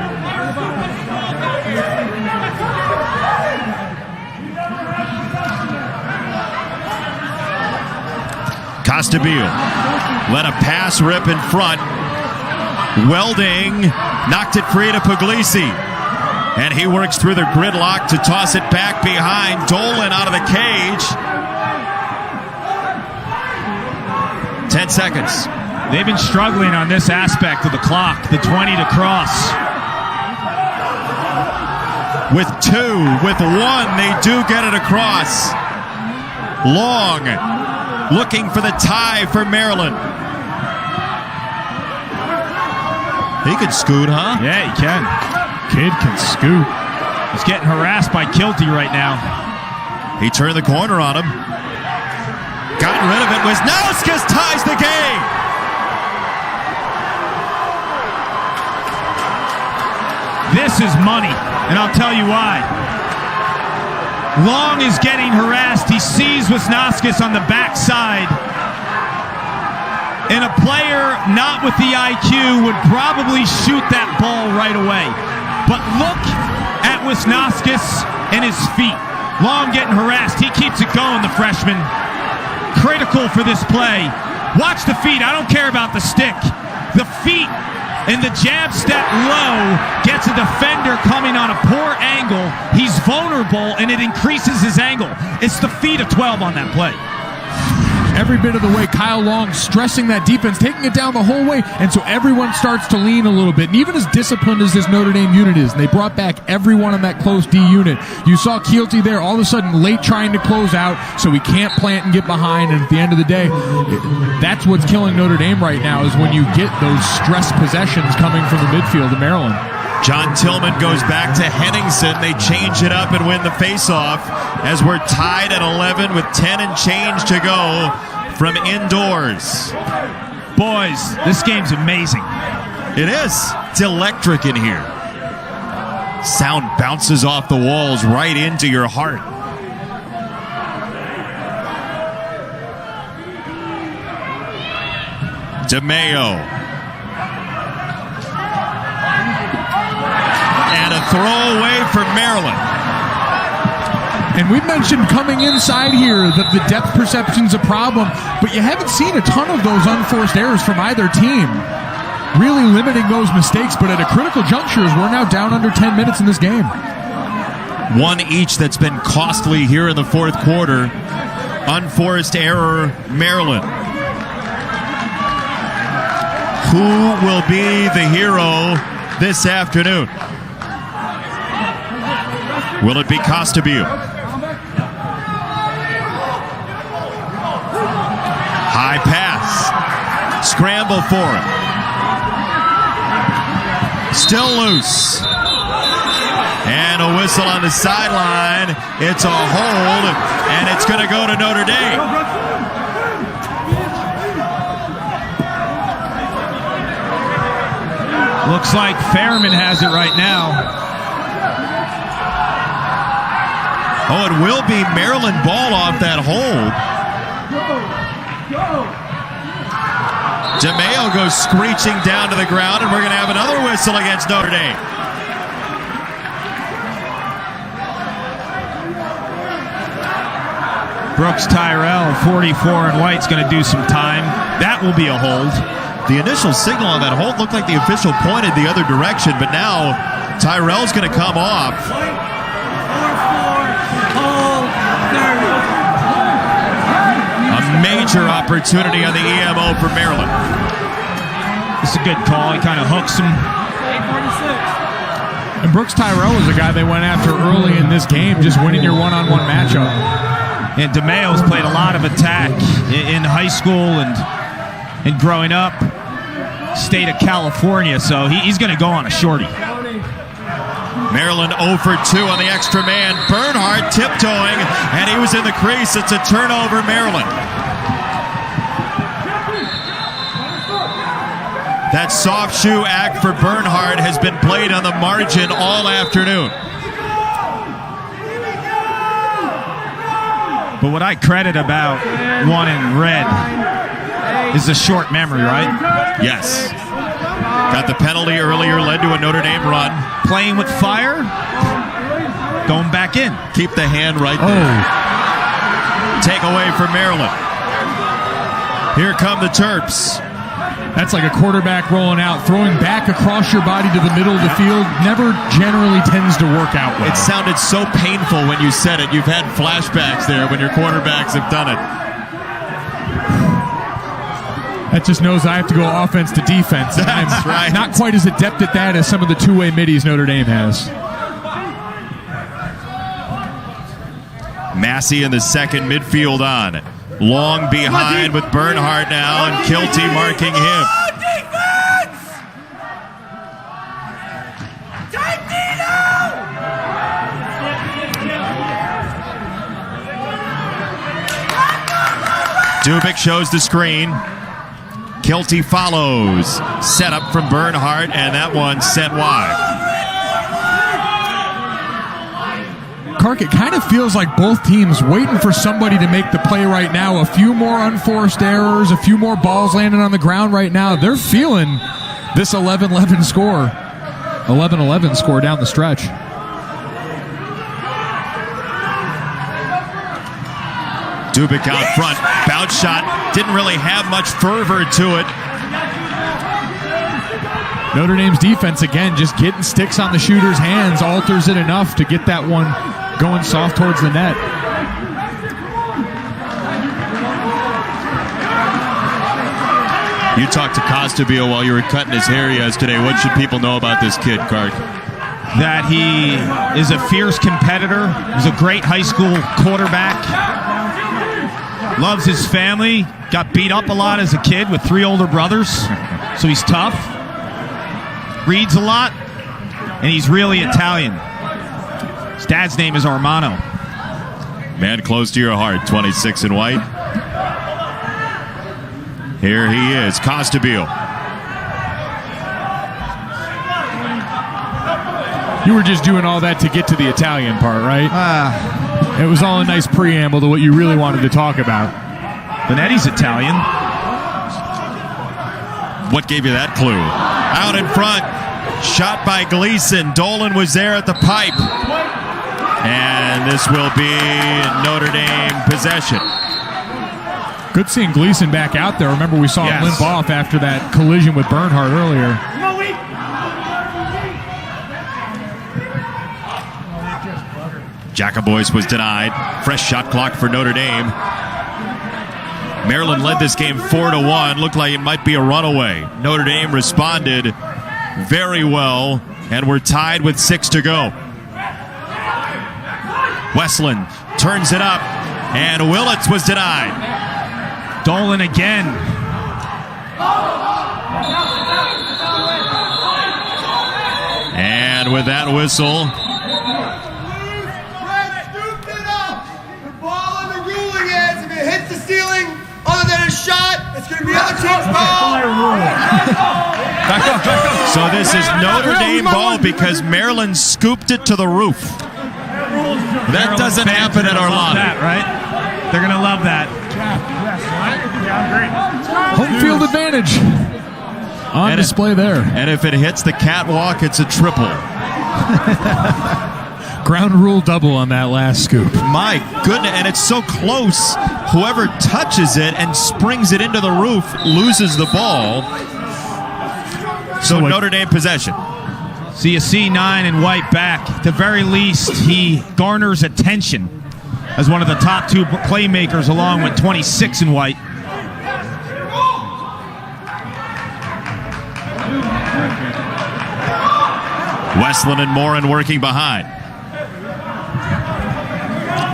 Costabile let a pass rip in front. Welding knocked it free to Puglisi. And he works through the gridlock to toss it back behind. Dolan out of the cage. 10 seconds. They've been struggling on this aspect of the clock, the 20 to cross. With 2, with 1, they do get it across. Long looking for the tie for Maryland. He can scoot, huh? Yeah, he can. Kid can scoot. He's getting harassed by Kilty right now. He turned the corner on him. Gotten rid of it. Wisnauskas ties the game. This is money, and I'll tell you why. Long is getting harassed. He sees Wisnauskas on the backside. And a player not with the IQ would probably shoot that ball right away. But look at Wisnauskas and his feet. Long getting harassed. He keeps it going, the freshman. Critical for this play. Watch the feet. I don't care about the stick. The feet and the jab step low gets a defender coming on a poor angle. He's vulnerable, and it increases his angle. It's the feet of 12 on that play. Every bit of the way, Kyle Long stressing that defense, taking it down the whole way, and so everyone starts to lean a little bit. And even as disciplined as this Notre Dame unit is, and they brought back everyone on that close D unit. You saw Keelty there all of a sudden late trying to close out, so he can't plant and get behind. And at the end of the day, that's what's killing Notre Dame right now, is when you get those stress possessions coming from the midfield of Maryland. John Tillman goes back to Henningsen. They change it up and win the faceoff as we're tied at 11 with 10 and change to go from indoors. Boys, this game's amazing. It is. It's electric in here. Sound bounces off the walls right into your heart. DeMayo. And a throwaway for Maryland. And we've mentioned coming inside here that the depth perception's a problem, but you haven't seen a ton of those unforced errors from either team. Really limiting those mistakes, but at a critical juncture, as we're now down under 10 minutes in this game. One each that's been costly here in the fourth quarter. Unforced error, Maryland. Who will be the hero this afternoon? Will it be Costabile? High pass. Scramble for it. Still loose. And a whistle on the sideline. It's a hold, and it's going to go to Notre Dame. Looks like Fairman has it right now. Oh, it will be Maryland ball off that hold. DeMayo goes screeching down to the ground, and we're going to have another whistle against Notre Dame. Brooks Tyrell, 44 and white's going to do some time. That will be a hold. The initial signal on that hold looked like the official pointed the other direction, but now Tyrell's going to come off. A major opportunity on the EMO for Maryland. It's a good call. He kind of hooks him. And Brooks Tyrell was a guy they went after early in this game, just winning your one-on-one matchup. And DeMayo's played a lot of attack in high school and growing up. State of California, so he's going to go on a shorty. Maryland 0 for 2 on the extra man. Bernhardt tiptoeing, and he was in the crease. It's a turnover, Maryland. That soft shoe act for Bernhardt has been played on the margin all afternoon. But what I credit about one in red is a short memory, right? Yes. Got the penalty earlier, led to a Notre Dame run. Playing with fire, going back in. Keep the hand right there. Take away for Maryland. Here come the Terps. That's like a quarterback rolling out, throwing back across your body to the middle of the field. Never generally tends to work out well. It sounded so painful when you said it. You've had flashbacks there when your quarterbacks have done it. That just knows I have to go offense to defense. That's right. Not quite as adept at that as some of the two-way middies Notre Dame has. Massey in the second, midfield on. Long behind with Bernhardt now, and Kilty marking him. Dubik shows the screen. Kilty follows. Set up from Bernhardt, and that one sent wide. Kark, it kind of feels like both teams waiting for somebody to make the play right now. A few more unforced errors, a few more balls landing on the ground right now. They're feeling this 11-11 score. 11-11 score down the stretch. Dubik out front. Bounce shot. Didn't really have much fervor to it. Notre Dame's defense, again, just getting sticks on the shooter's hands, alters it enough to get that one going soft towards the net. You talked to Costabile while you were cutting his hair yesterday. What should people know about this kid, Kark? That he is a fierce competitor. He's a great high school quarterback. Loves his family. Got beat up a lot as a kid with 3 older brothers. So he's tough. Reads a lot. And he's really Italian. His dad's name is Armano. Man close to your heart, 26 in white. Here he is, Costabile. You were just doing all that to get to the Italian part, right? It was all a nice preamble to what you really wanted to talk about. Benetti's Italian. What gave you that clue? Out in front, shot by Gleason. Dolan was there at the pipe. And this will be Notre Dame possession. Good seeing Gleason back out there. Remember, we saw him limp off after that collision with Bernhardt earlier. Jacobois was denied. Fresh shot clock for Notre Dame. Maryland led this game 4-1. Looked like it might be a runaway. Notre Dame responded very well, and we're tied with 6 to go. Westland turns it up, and Willits was denied. Dolan again. And with that whistle, The ball and the ruling is if it hits the ceiling other than a shot, it's going to be other team's ball. so this is Notre Dame ball because Maryland scooped it to the roof. That doesn't happen at our lot. That, right? They're going to love that. Home field advantage on display there. And if it hits the catwalk, it's a triple. Ground rule double on that last scoop. My goodness, and it's so close. Whoever touches it and springs it into the roof loses the ball. So Notre Dame possession. So you see 9 in white back. At the very least, he garners attention as one of the top 2 playmakers along with 26 in white. Westland and Morin working behind.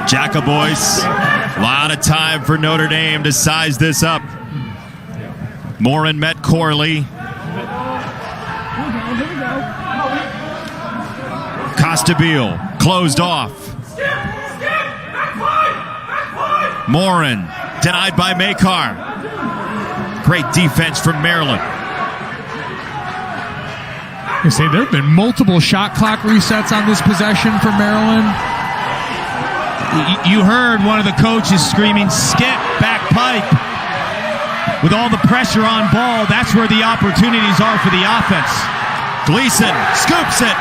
Jacobois, a lot of time for Notre Dame to size this up. Morin met Corley. Costabile closed off. Morin denied by Makar. Great defense from Maryland. I say there have been multiple shot clock resets on this possession for Maryland. You heard one of the coaches screaming, "Skip, back pipe." With all the pressure on ball, that's where the opportunities are for the offense. Gleason scoops it.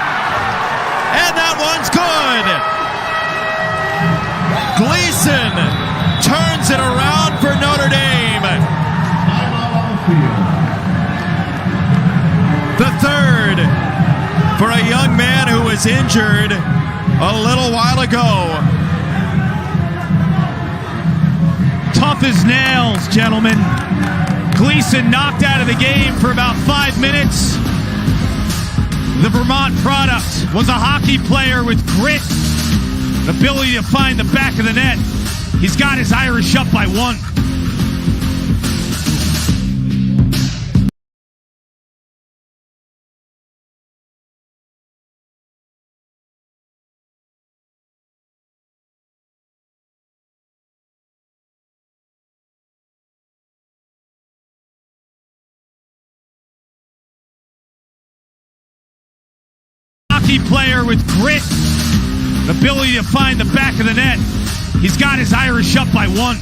And that one's good. Gleason turns it around for Notre Dame. The third for a young man who was injured a little while ago. Tough as nails, gentlemen. Gleason knocked out of the game for about 5 minutes. The Vermont product was a hockey player with grit, ability to find the back of the net. He's got his Irish up by 1. gritty player with grit, the ability to find the back of the net. He's got his Irish up by 1.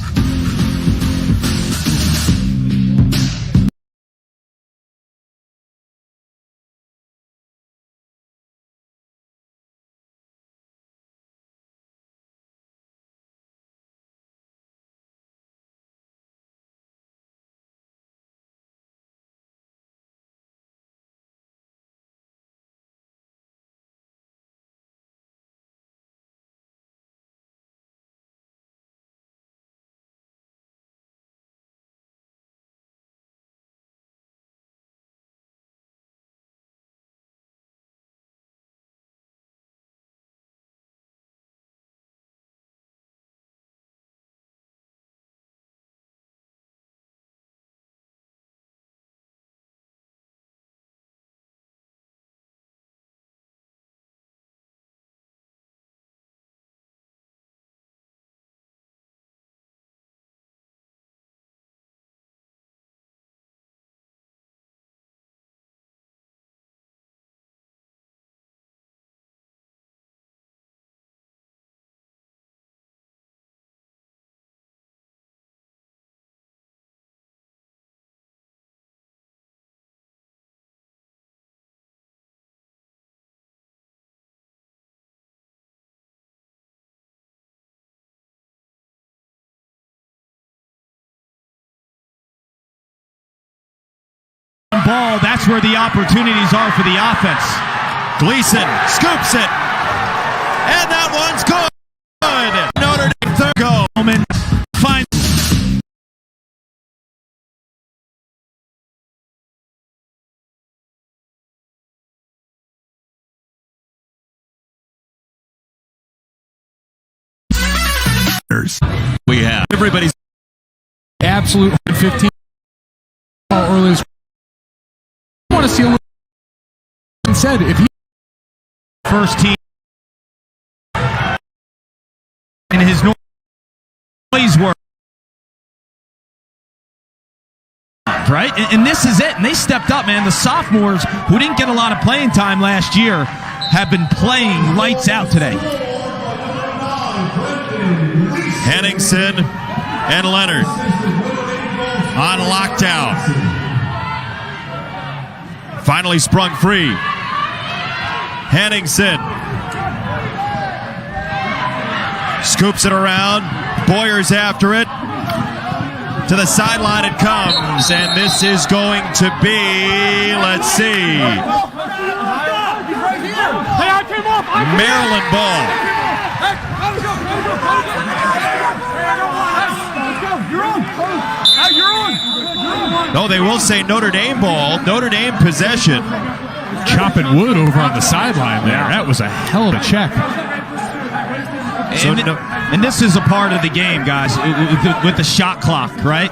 Ball, that's where the opportunities are for the offense. Gleason scoops it. And that one's good. Notre Dame third goal. Finds we have. Everybody's Absolute 15 early. I want to see a little. Said if he first team in his noise work, right? And this is it. And they stepped up, man. The sophomores who didn't get a lot of playing time last year have been playing lights out today. Henningsen and Leonard on lockdown. Finally sprung free. Henningsen scoops it around. Boyer's after it. To the sideline it comes. And this is going to be, let's see, Maryland ball. No, they will say Notre Dame ball. Notre Dame possession. chopping wood over on the sideline there. That was a hell of a check. And this is a part of the game, guys, with the shot clock, right?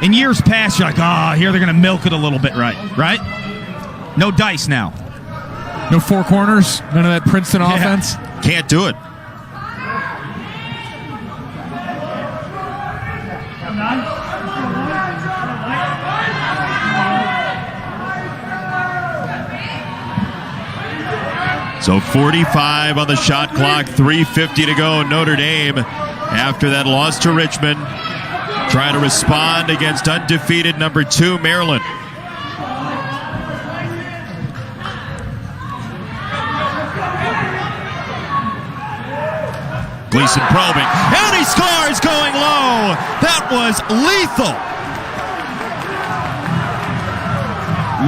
In years past, you're like, here they're going to milk it a little bit, right? No dice now. No four corners, none of that Princeton offense. Can't do it. So 45 on the shot clock, 3:50 to go. Notre Dame, after that loss to Richmond, trying to respond against undefeated number 2 Maryland. Gleason probing, and he scores going low. That was lethal.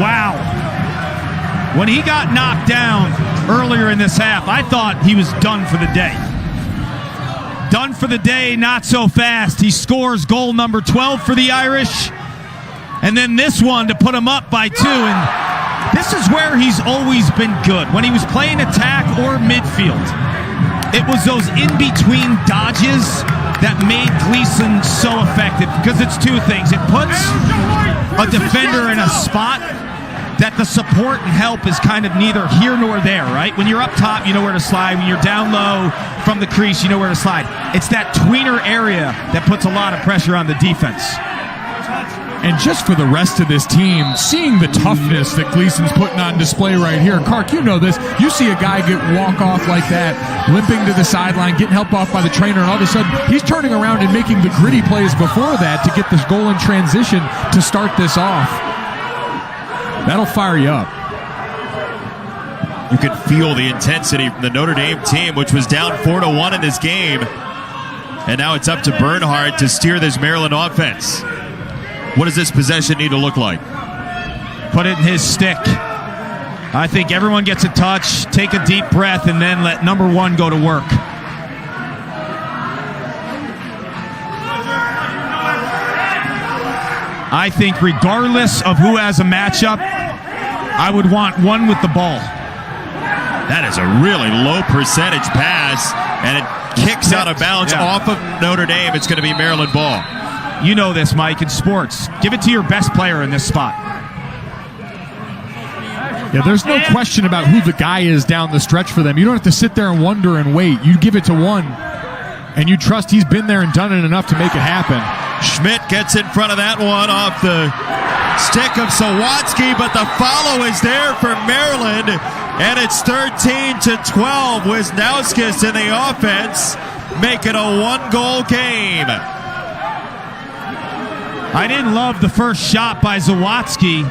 Wow. When he got knocked down earlier in this half, I thought he was done for the day. Done for the day, not so fast. He scores goal number 12 for the Irish. And then this one to put him up by 2. And this is where he's always been good. When he was playing attack or midfield, it was those in-between dodges that made Gleason so effective. Because it's two things. It puts a defender in a spot that the support and help is kind of neither here nor there, right? When you're up top, you know where to slide. When you're down low from the crease, you know where to slide. It's that tweener area that puts a lot of pressure on the defense. And just for the rest of this team, seeing the toughness that Gleason's putting on display right here. Kark, you know this. You see a guy walk off like that, limping to the sideline, getting helped off by the trainer, and all of a sudden he's turning around and making the gritty plays before that to get this goal in transition to start this off. That'll fire you up. You could feel the intensity from the Notre Dame team, which was down 4-1 in this game. And now it's up to Bernhardt to steer this Maryland offense. What does this possession need to look like? Put it in his stick. I think everyone gets a touch, take a deep breath, and then let number one go to work. I think regardless of who has a matchup, I would want one with the ball. That is a really low percentage pass, and it kicks out of bounds off of Notre Dame. It's going to be Maryland ball. You know this, Mike, in sports. Give it to your best player in this spot. Yeah, there's no question about who the guy is down the stretch for them. You don't have to sit there and wonder and wait. You give it to one, and you trust he's been there and done it enough to make it happen. Schmidt gets in front of that one off the stick of Sawatsky, but the follow is there for Maryland, and it's 13-12. Wisnauskas in the offense, make it a one-goal game. I didn't love the first shot by Sawatsky,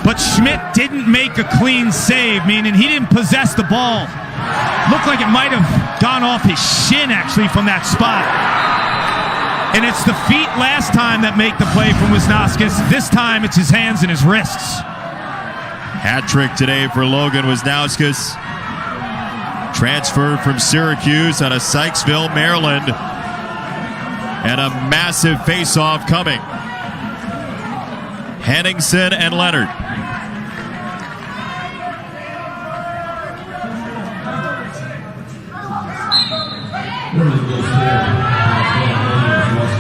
but Schmidt didn't make a clean save, meaning he didn't possess the ball. Looked like it might have gone off his shin, actually, from that spot. And it's the feet last time that make the play from Wisnauskas. This time it's his hands and his wrists. Hat trick today for Logan Wisnauskas. Transferred from Syracuse out of Sykesville, Maryland. And a massive face-off coming. Henningsen and Leonard.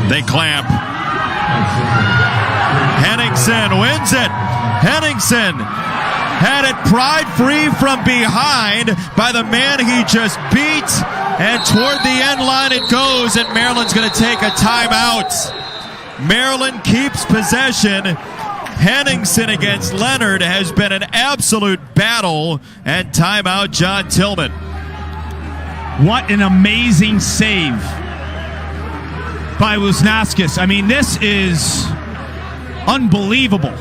They clamp. Henningsen wins it. Henningsen had it pried free from behind by the man he just beat. And toward the end line it goes, and Maryland's going to take a timeout. Maryland keeps possession. Henningsen against Leonard has been an absolute battle, and timeout John Tillman. What an amazing save by Wisnauskas. I mean, this is unbelievable.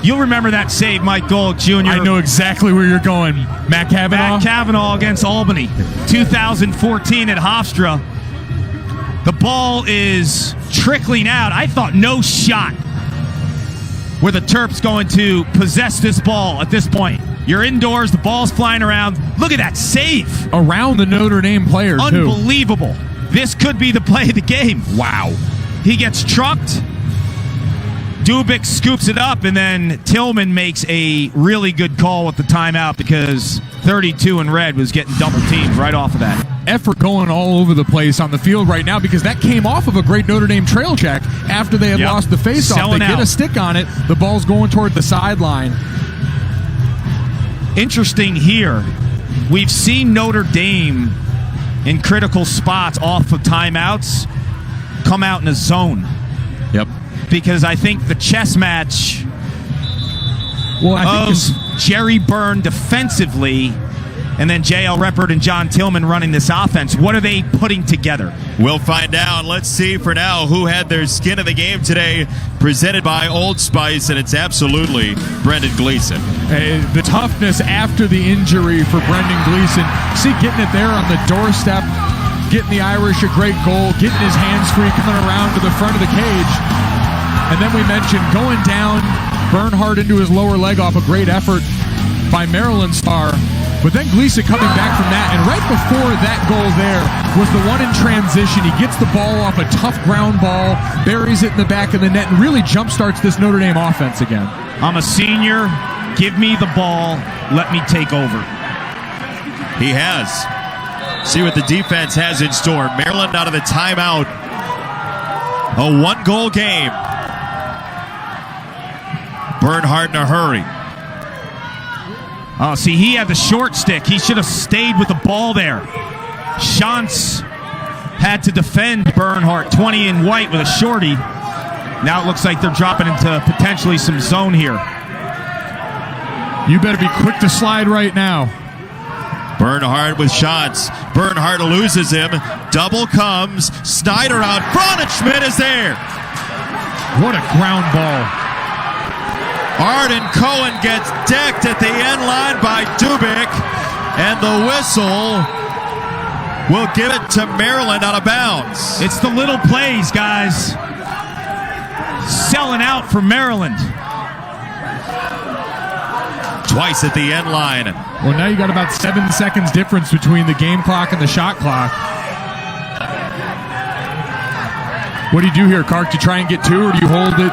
You'll remember that save, Mike Gold Jr. I know exactly where you're going. Matt Cavanaugh? Matt Cavanaugh against Albany, 2014 at Hofstra. The ball is trickling out. I thought no shot where the Terps going to possess this ball at this point. You're indoors, the ball's flying around. Look at that save. Around the Notre Dame player, too. Unbelievable. This could be the play of the game. Wow. He gets trucked. Dubik scoops it up, and then Tillman makes a really good call with the timeout because 32 in red was getting double teamed right off of that. Effort going all over the place on the field right now because that came off of a great Notre Dame trail check after they had lost the faceoff. They get a stick on it. The ball's going toward the sideline. Interesting here. We've seen Notre Dame in critical spots off of timeouts come out in a zone. Yep. Because I think the chess match of Jerry Byrne defensively and then J.L. Reppert and John Tillman running this offense, what are they putting together? We'll find out. Let's see for now who had their skin in the game today, presented by Old Spice, and it's absolutely Brendan Gleason. The toughness after the injury for Brendan Gleason. See, getting it there on the doorstep, getting the Irish a great goal, getting his hands free, coming around to the front of the cage. And then we mentioned going down, Bernhardt into his lower leg off a great effort by Maryland star. But then Gleason coming back from that, and right before that goal there was the one in transition. He gets the ball off a tough ground ball, buries it in the back of the net, and really jumpstarts this Notre Dame offense again. I'm a senior. Give me the ball. Let me take over. He has. See what the defense has in store. Maryland out of the timeout. A one-goal game. Bernhardt in a hurry. Oh, see, he had the short stick. He should have stayed with the ball there. Shantz had to defend Bernhardt, 20 in white with a shorty. Now it looks like they're dropping into potentially some zone here. You better be quick to slide right now. Bernhardt with shots. Bernhardt loses him. Double comes. Snyder out front, and Schmidt is there. What a ground ball. Arden Cohen gets decked at the end line by Dubik, and the whistle will give it to Maryland out of bounds. It's the little plays, guys. Selling out for Maryland. Twice at the end line. Well, now you got about 7 seconds difference between the game clock and the shot clock. What do you do here, Kark? Do you try and get two, or do you hold it?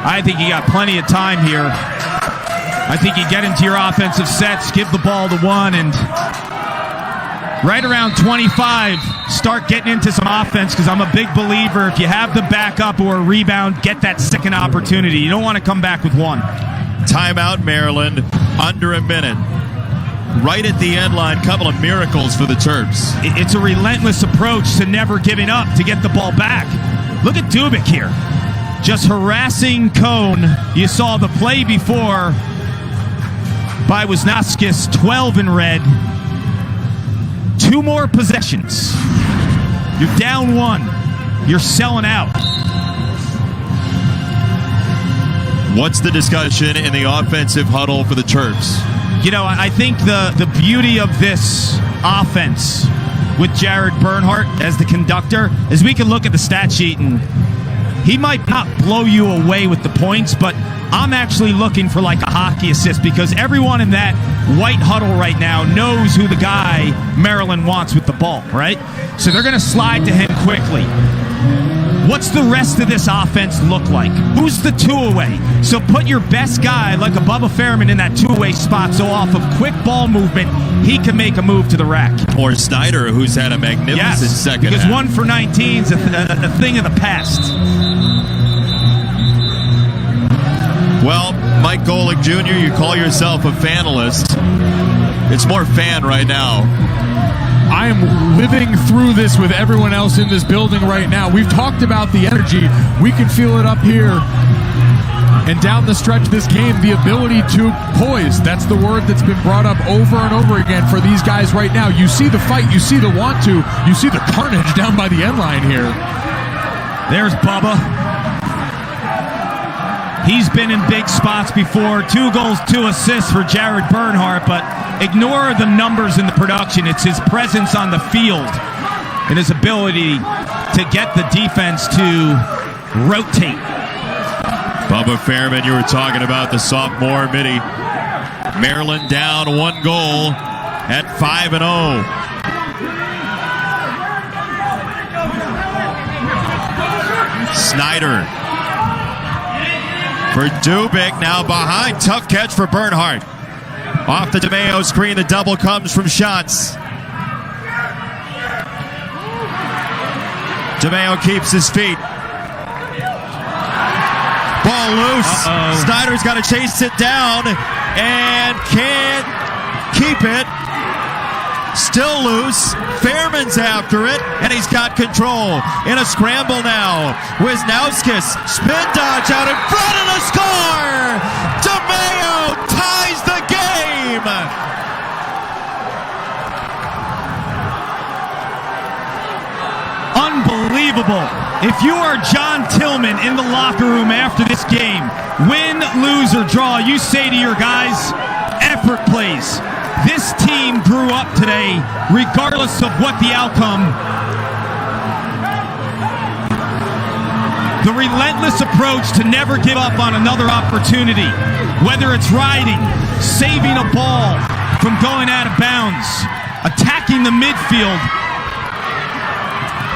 I think you got plenty of time here. I think you get into your offensive sets, give the ball to one, and right around 25, start getting into some offense, because I'm a big believer if you have the backup or a rebound, get that second opportunity. You don't want to come back with one. Timeout, Maryland. Under a minute. Right at the end line, couple of miracles for the Terps. It's a relentless approach to never giving up to get the ball back. Look at Dubik here. Just harassing Cone. You saw the play before by Wisnauskas, 12 in red. 2 more possessions. You're down 1. You're selling out. What's the discussion in the offensive huddle for the Terps? You know, I think the beauty of this offense with Jared Bernhardt as the conductor is we can look at the stat sheet and he might not blow you away with the points, but I'm actually looking for like a hockey assist, because everyone in that white huddle right now knows who the guy Maryland wants with the ball, right? So they're going to slide to him quickly. What's the rest of this offense look like? Who's the two-away? So put your best guy, like a Bubba Fairman, in that two-away spot, so off of quick ball movement, he can make a move to the rack. Or Snyder, who's had a magnificent second because half. 1 for 19 is a thing of the past. Well, Mike Golick Jr., you call yourself a fanalist. It's more fan right now. I am living through this with everyone else in this building right now. We've talked about the energy. We can feel it up here. And down the stretch of this game, the ability to poise. That's the word that's been brought up over and over again for these guys right now. You see the fight. You see the want to. You see the carnage down by the end line here. There's Bubba. He's been in big spots before. 2 goals, 2 assists for Jared Bernhardt, but ignore the numbers in the production. It's his presence on the field and his ability to get the defense to rotate. Bubba Fairman, you were talking about the sophomore midi. Maryland down 1 goal at 5-0. Snyder for Dubik, now behind. Tough catch for Bernhardt. Off the DeMeo screen, the double comes from shots. DeMeo keeps his feet. Ball loose. Snyder's got to chase it down and can't keep it. Still loose. Fairman's after it, and he's got control. In a scramble now. Wisnauskas, spin dodge out in front of the score! DeMeo ties the game! Unbelievable. If you are John Tillman in the locker room after this game, win, lose, or draw, you say to your guys, effort plays. This team grew up today, regardless of what the outcome. The relentless approach to never give up on another opportunity, whether it's riding, saving a ball from going out of bounds, attacking the midfield.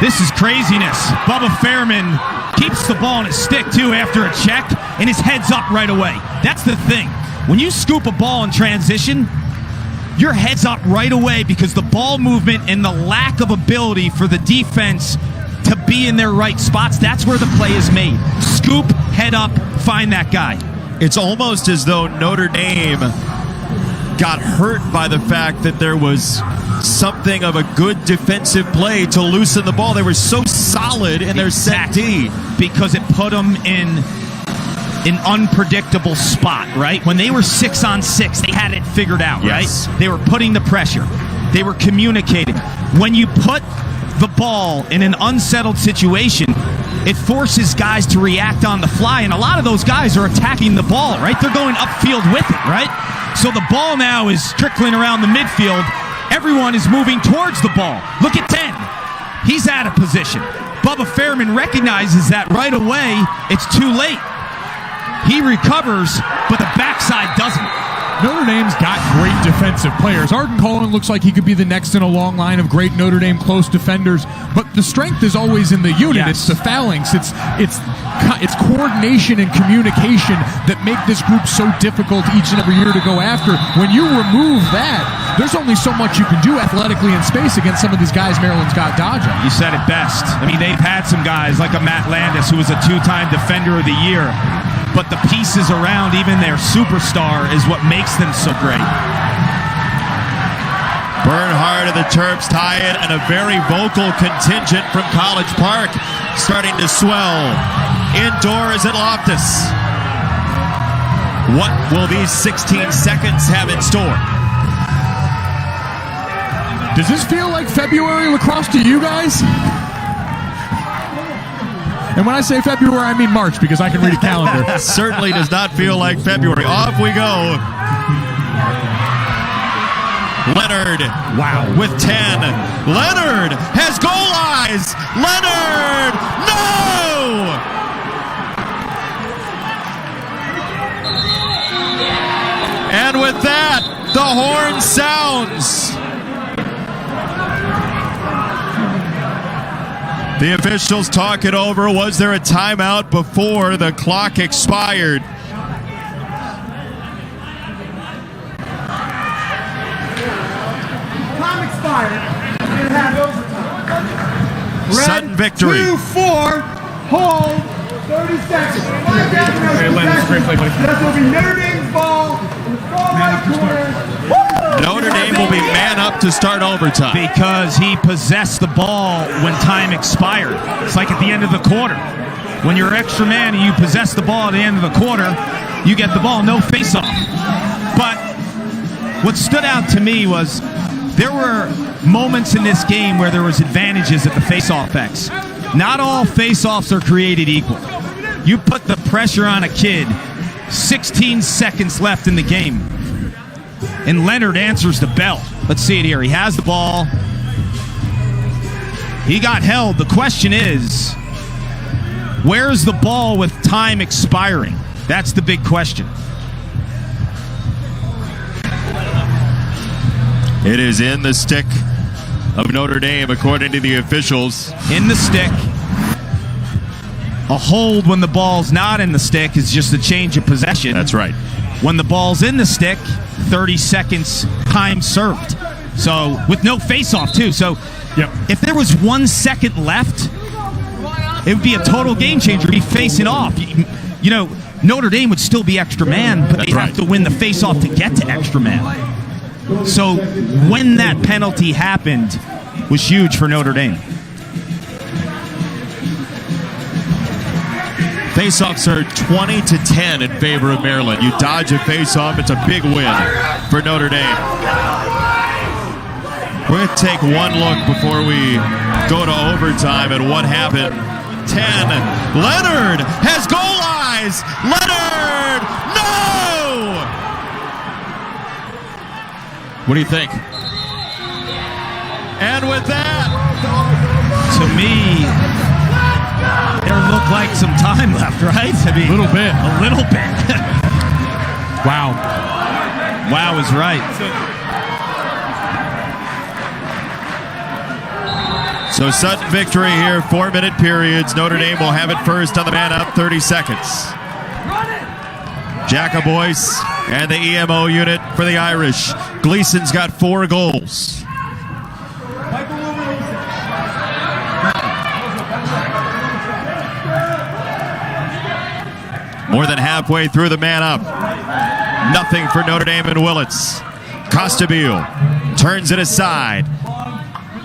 This is craziness. Bubba Fairman keeps the ball in his stick, too, after a check, and his head's up right away. That's the thing. When you scoop a ball in transition, your head's up right away, because the ball movement and the lack of ability for the defense to be in their right spots, that's where the play is made. Scoop, head up, find that guy. It's almost as though Notre Dame got hurt by the fact that there was something of a good defensive play to loosen the ball. They were so solid in their set D. Because it put them in an unpredictable spot, right? When they were 6-on-6, they had it figured out, Yes. right? They were putting the pressure. They were communicating. When you put the ball in an unsettled situation, it forces guys to react on the fly, and a lot of those guys are attacking the ball, right? They're going upfield with it, right? So the ball now is trickling around the midfield. Everyone is moving towards the ball. Look at 10. He's out of position. Bubba Fairman recognizes that right away. It's too late. He recovers, but the backside doesn't. Notre Dame's got great defensive players. Arden Cohen looks like he could be the next in a long line of great Notre Dame close defenders, but the strength is always in the unit. Yes. It's the phalanx. It's coordination and communication that make this group so difficult each and every year to go after. When you remove that, there's only so much you can do athletically in space against some of these guys Maryland's got dodging. You said it best. I mean, they've had some guys like a Matt Landis, who was a 2-time Defender of the Year, but the pieces around even their superstar is what makes them so great. Bernhard and the Terps tie it, and a very vocal contingent from College Park starting to swell indoors at Loftus. What will these 16 seconds have in store? Does this feel like February lacrosse to you guys? And when I say February, I mean March, because I can read a calendar. Certainly does not feel like February. Off we go. Leonard. Wow. With 10. Leonard has goal eyes. Leonard. No! And with that, the horn sounds. The officials talk it over. Was there a timeout before the clock expired? Time expired. We're gonna have overtime. Sudden victory. 2-4. Hold. 30 seconds. That will be Notre Dame's ball in the far right corner. Notre Dame will be man up to start overtime. Because he possessed the ball when time expired. It's like at the end of the quarter. When you're extra man and you possess the ball at the end of the quarter, you get the ball, no face-off. But what stood out to me was there were moments in this game where there was advantages at the face-off X. Not all face-offs are created equal. You put the pressure on a kid, 16 seconds left in the game, and Leonard answers the bell. Let's see it here. He has the ball. He got held. The question is, where's the ball with time expiring? That's the big question. It is in the stick of Notre Dame, according to the officials. In the stick. A hold when the ball's not in the stick is just a change of possession. That's right. When the ball's in the stick, 30 seconds time served. So with no face-off too. So if there was 1 second left, it would be a total game changer. Be facing off. You know, Notre Dame would still be extra man, but they'd have to win the face-off to get to extra man. So when that penalty happened was huge for Notre Dame. Faceoffs are 20-10 in favor of Maryland. You dodge a faceoff, it's a big win for Notre Dame. We're going to take one look before we go to overtime at what happened. 10. Leonard has goal eyes. Leonard, no! What do you think? And with that, to me, there looked like some time left, right? I mean, A little bit. Wow. Wow is right. so sudden victory here, 4-minute periods. Notre Dame will have it first on the man up, 30 seconds. Jacka Boyce and the EMO unit for the Irish. Gleason's got 4 goals. More than halfway through the man up. Nothing for Notre Dame and Willits. Costabile turns it aside.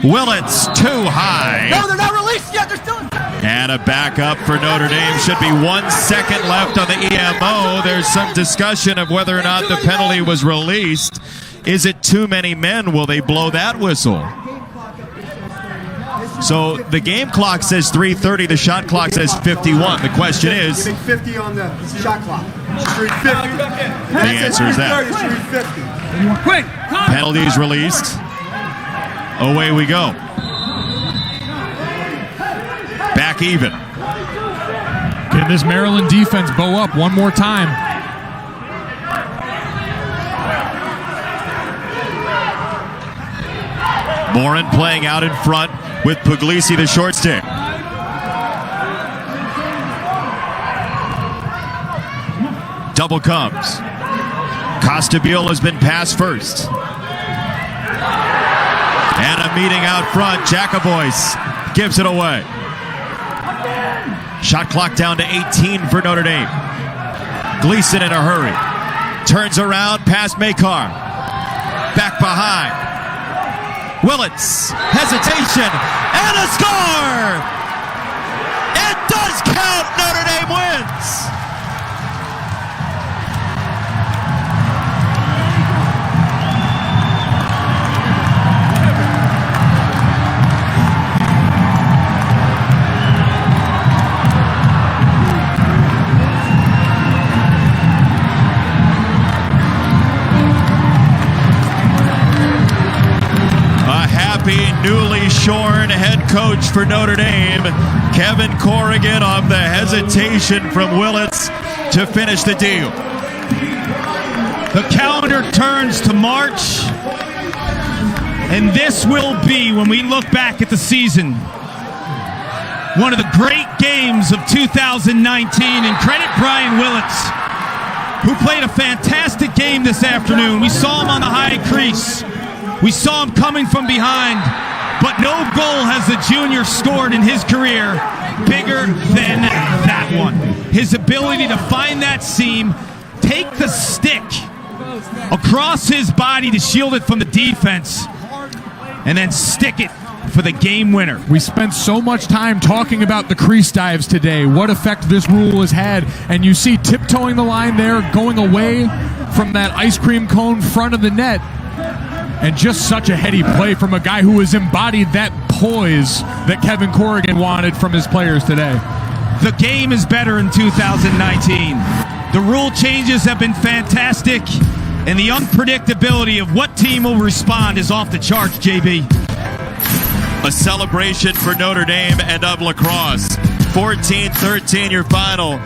Willits too high. No, they're not released yet. They're still in. And a backup for Notre Dame. Should be 1 second left on the EMO. There's some discussion of whether or not the penalty was released. Is it too many men? Will they blow that whistle? So the game clock says 3:30. The shot clock says 51. The question is, Give me 50 on the shot clock. Should read 50. the answer is that. Should read 50. Quick, Penalty is released. Away we go. Back even. Can this Maryland defense bow up one more time? Morin playing out in front with Puglisi, the short stick. Double comes. Costabile has been passed first. And a meeting out front. Jacobois gives it away. Shot clock down to 18 for Notre Dame. Gleason in a hurry. Turns around past Makar. Back behind. Willits. Hesitation. And a score! It does count. Notre Dame wins. Newly shorn head coach for Notre Dame, Kevin Corrigan, off the hesitation from Willits to finish the deal. The calendar turns to March, and this will be, when we look back at the season, one of the great games of 2019, and credit Brian Willits, who played a fantastic game this afternoon. We saw him on the high crease. We saw him coming from behind, but no goal has the junior scored in his career bigger than that one. His ability to find that seam, take the stick across his body to shield it from the defense, and then stick it for the game winner. We spent so much time talking about the crease dives today, what effect this rule has had, and you see tiptoeing the line there, going away from that ice cream cone front of the net. And just such a heady play from a guy who has embodied that poise that Kevin Corrigan wanted from his players today. The game is better in 2019. The rule changes have been fantastic, and the unpredictability of what team will respond is off the charts, JB. A celebration for Notre Dame and of lacrosse. 14-13 your final.